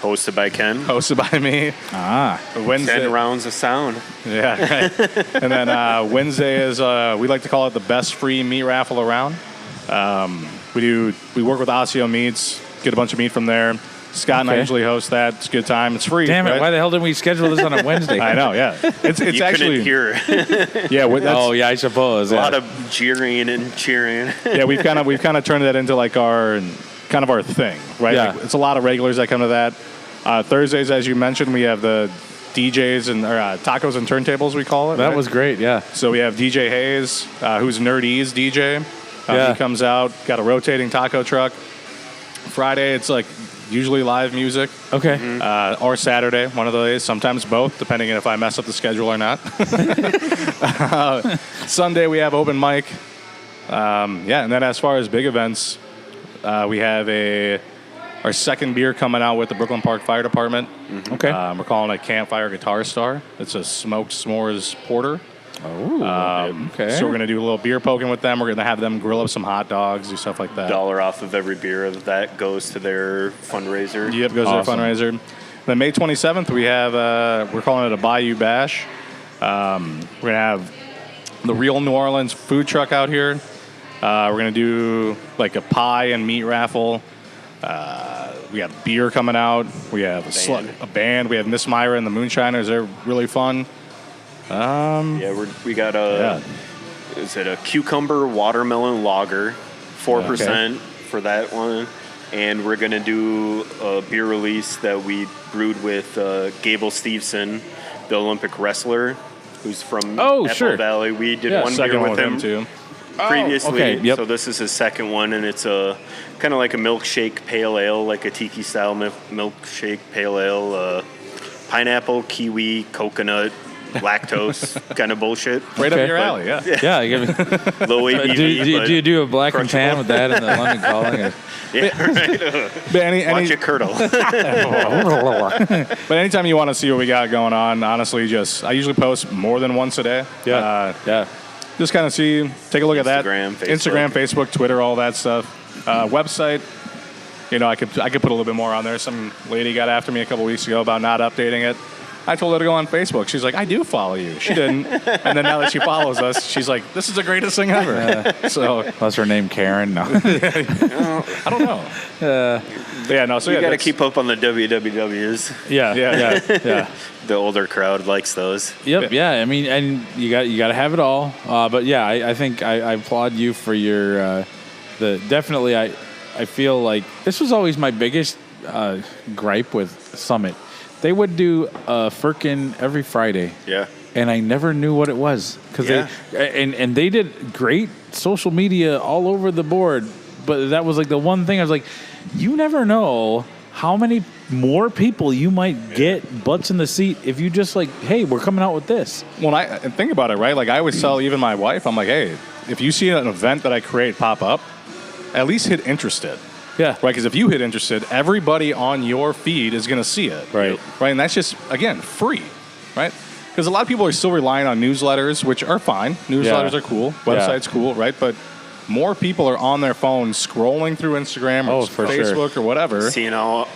Hosted by Ken. hosted by me. 10 rounds of sound. Yeah, right. And then Wednesday is we like to call it the best free meat raffle around. We work with Osseo Meats, get a bunch of meat from there. Scott and I Okay. usually host that. It's a good time. It's free. damn it! right? Why the hell didn't we schedule this on a Wednesday? I know. Yeah, it's You actually couldn't hear yeah. That's, Oh yeah, I suppose. a lot of jeering and cheering. yeah, we've kind of turned that into like our thing, right? Yeah. Like, it's a lot of regulars that come to that. Thursdays, as you mentioned, we have the DJs and tacos and turntables. We call it. that right? was great. Yeah. So we have DJ Hayes, who's Nerdy's DJ. Yeah. He comes out, got a rotating taco truck. Friday, it's like usually live music, Okay. or Saturday, one of the days. Sometimes both, depending on if I mess up the schedule or not. Sunday, we have open mic. And then as far as big events, we have our second beer coming out with the Brooklyn Park Fire Department. Mm-hmm. Okay. We're calling it Campfire Guitar Star. It's a smoked s'mores porter. Oh, okay. So we're going to do a little beer poking with them. We're going to have them grill up some hot dogs, do stuff like that. $1 off of every beer that goes to their fundraiser. Yep, goes Awesome. to their fundraiser. Then May 27th, we have, we're calling it a Bayou Bash. We're going to have the Real New Orleans food truck out here. We're going to do like a pie and meat raffle. We got beer coming out. We have a band. We have Miss Myra and the Moonshiners. They're really fun. We got is it a cucumber watermelon lager, 4% for that one. And we're going to do a beer release that we brewed with Gable Steveson, the Olympic wrestler, who's from Apple Valley. We did one beer with him too. previously. So this is his second one, and it's a kind of like a milkshake pale ale, like a tiki style milkshake pale ale, pineapple, kiwi, coconut, lactose kind of bullshit. Right up your alley, yeah. Yeah. You give me, Low ABV. do you do a black and tan with that in the London Calling? right. But Watch it curdle. But anytime you want to see what we got going on, honestly, I usually post more than once a day. Yeah. Just kind of take a look at that. Instagram, Facebook, Twitter, all that stuff. Website, I could put a little bit more on there. Some lady got after me a couple weeks ago about not updating it. I told her to go on Facebook. She's like, I do follow you. She didn't. And then now that she follows us, she's like, this is the greatest thing ever. So That's her name, Karen? No. I don't know. So you got to keep up on the WWWs. Yeah. The older crowd likes those. Yep. Yeah. I mean, and you got to have it all. But yeah, I think I applaud you for your definitely. I feel like this was always my biggest gripe with Summit. They would do a Firkin every Friday. Yeah. And I never knew what it was because they did great social media all over the board, but that was like the one thing I was like, you never know how many more people you might get butts in the seat if you just like, hey, we're coming out with this. Well, and think about it, right? Like I always tell even my wife, I'm like, hey, if you see an event that I create pop up, at least hit interested. Yeah. Right, because if you hit interested, everybody on your feed is going to see it. Right. Right, and that's just, again, free. Right? Because a lot of people are still relying on newsletters, which are fine. Newsletters are cool. Websites cool, right? But more people are on their phone scrolling through Instagram or Facebook or whatever. Seeing how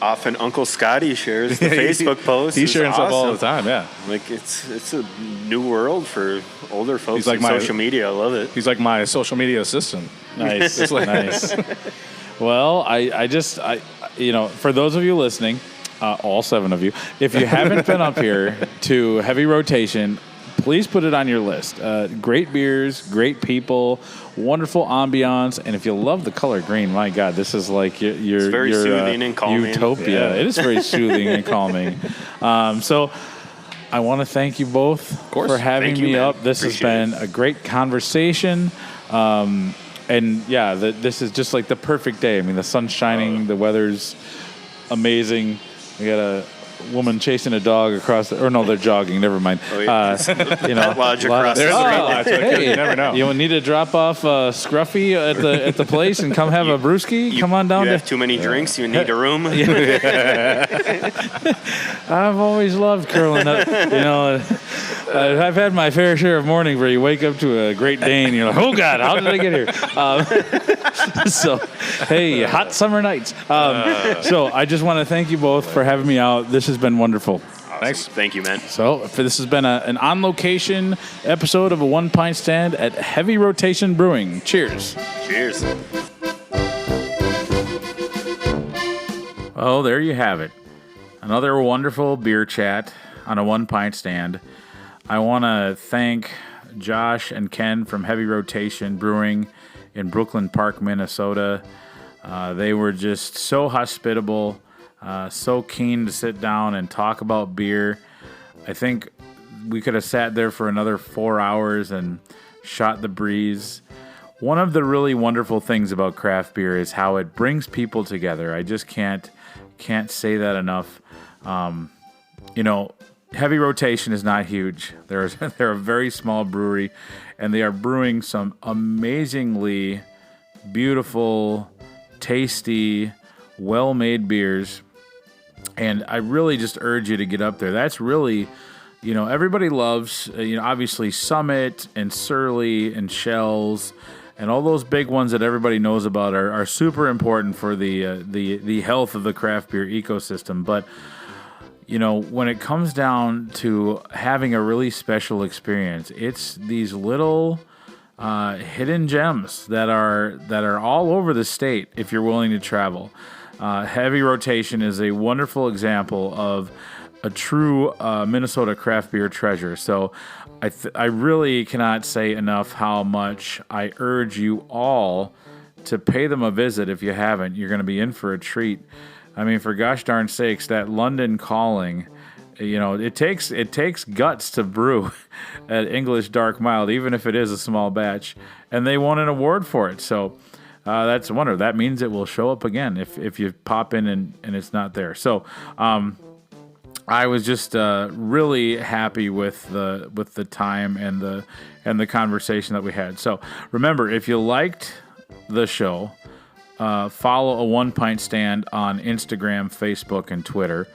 often Uncle Scotty shares the Facebook posts. He's sharing stuff all the time, yeah. Like, it's a new world for older folks. He's like social media. I love it. He's like my social media assistant. Nice. Nice. Well, I for those of you listening, all 7 of you, if you haven't been up here to Heavy Rotation, please put it on your list. Great beers, great people, wonderful ambiance, and if you love the color green, my God, this is like your it's very soothing and calming. Utopia. Yeah. It is very soothing and calming. So I want to thank you both for having me up. This has been a great conversation. And yeah, this is just like the perfect day. I mean, the sun's shining, the weather's amazing. We got a woman chasing a dog across they're jogging. Never mind. Oh, yeah. Lodge across There's the street. hey, you never know. You need to drop off Scruffy at the place and come have a brewski? Come on down. You have too many drinks. You need a room. I've always loved curling up. I've had my fair share of mornings where you wake up to a Great Dane and you're like, oh, God, how did I get here? So, hey, hot summer nights. So I just want to thank you both for having me out. This has been wonderful. Awesome. Thanks. Thank you, man. So this has been an on-location episode of a one-pint stand at Heavy Rotation Brewing. Cheers. Cheers. Oh, there you have it. Another wonderful beer chat on a one-pint stand. I want to thank Josh and Ken from Heavy Rotation Brewing in Brooklyn Park, Minnesota. They were just so hospitable, so keen to sit down and talk about beer. I think we could have sat there for another 4 hours and shot the breeze. One of the really wonderful things about craft beer is how it brings people together. I just can't say that enough. Heavy Rotation is not huge. They're a very small brewery, and they are brewing some amazingly beautiful, tasty, well-made beers. And I really just urge you to get up there. That's really, everybody loves, obviously Summit and Surly and Shells and all those big ones that everybody knows about are super important for the health of the craft beer ecosystem. But, when it comes down to having a really special experience, it's these little hidden gems that are all over the state if you're willing to travel. Heavy Rotation is a wonderful example of a true Minnesota craft beer treasure. So I really cannot say enough how much I urge you all to pay them a visit if you haven't. You're going to be in for a treat. I mean, for gosh darn sakes, that London Calling, it takes guts to brew at English Dark Mild, even if it is a small batch. And they won an award for it. So that's a wonder. That means it will show up again if you pop in and it's not there. So I was just really happy with the time and the conversation that we had. So remember, if you liked the show, follow a One Pint Stand on Instagram, Facebook, and Twitter.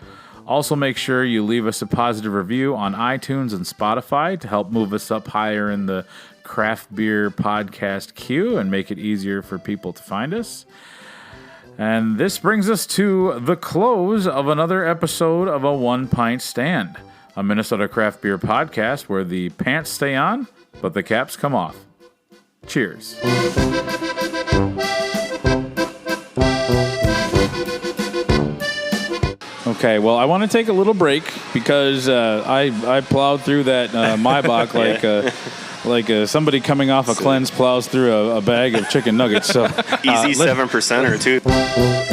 Also, make sure you leave us a positive review on iTunes and Spotify to help move us up higher in the craft beer podcast queue and make it easier for people to find us. And this brings us to the close of another episode of a One Pint Stand, a Minnesota craft beer podcast where the pants stay on, but the caps come off. Cheers. Okay, well, I want to take a little break because I plowed through that Maibach like somebody coming off a cleanse plows through a bag of chicken nuggets. So easy 7% or 2.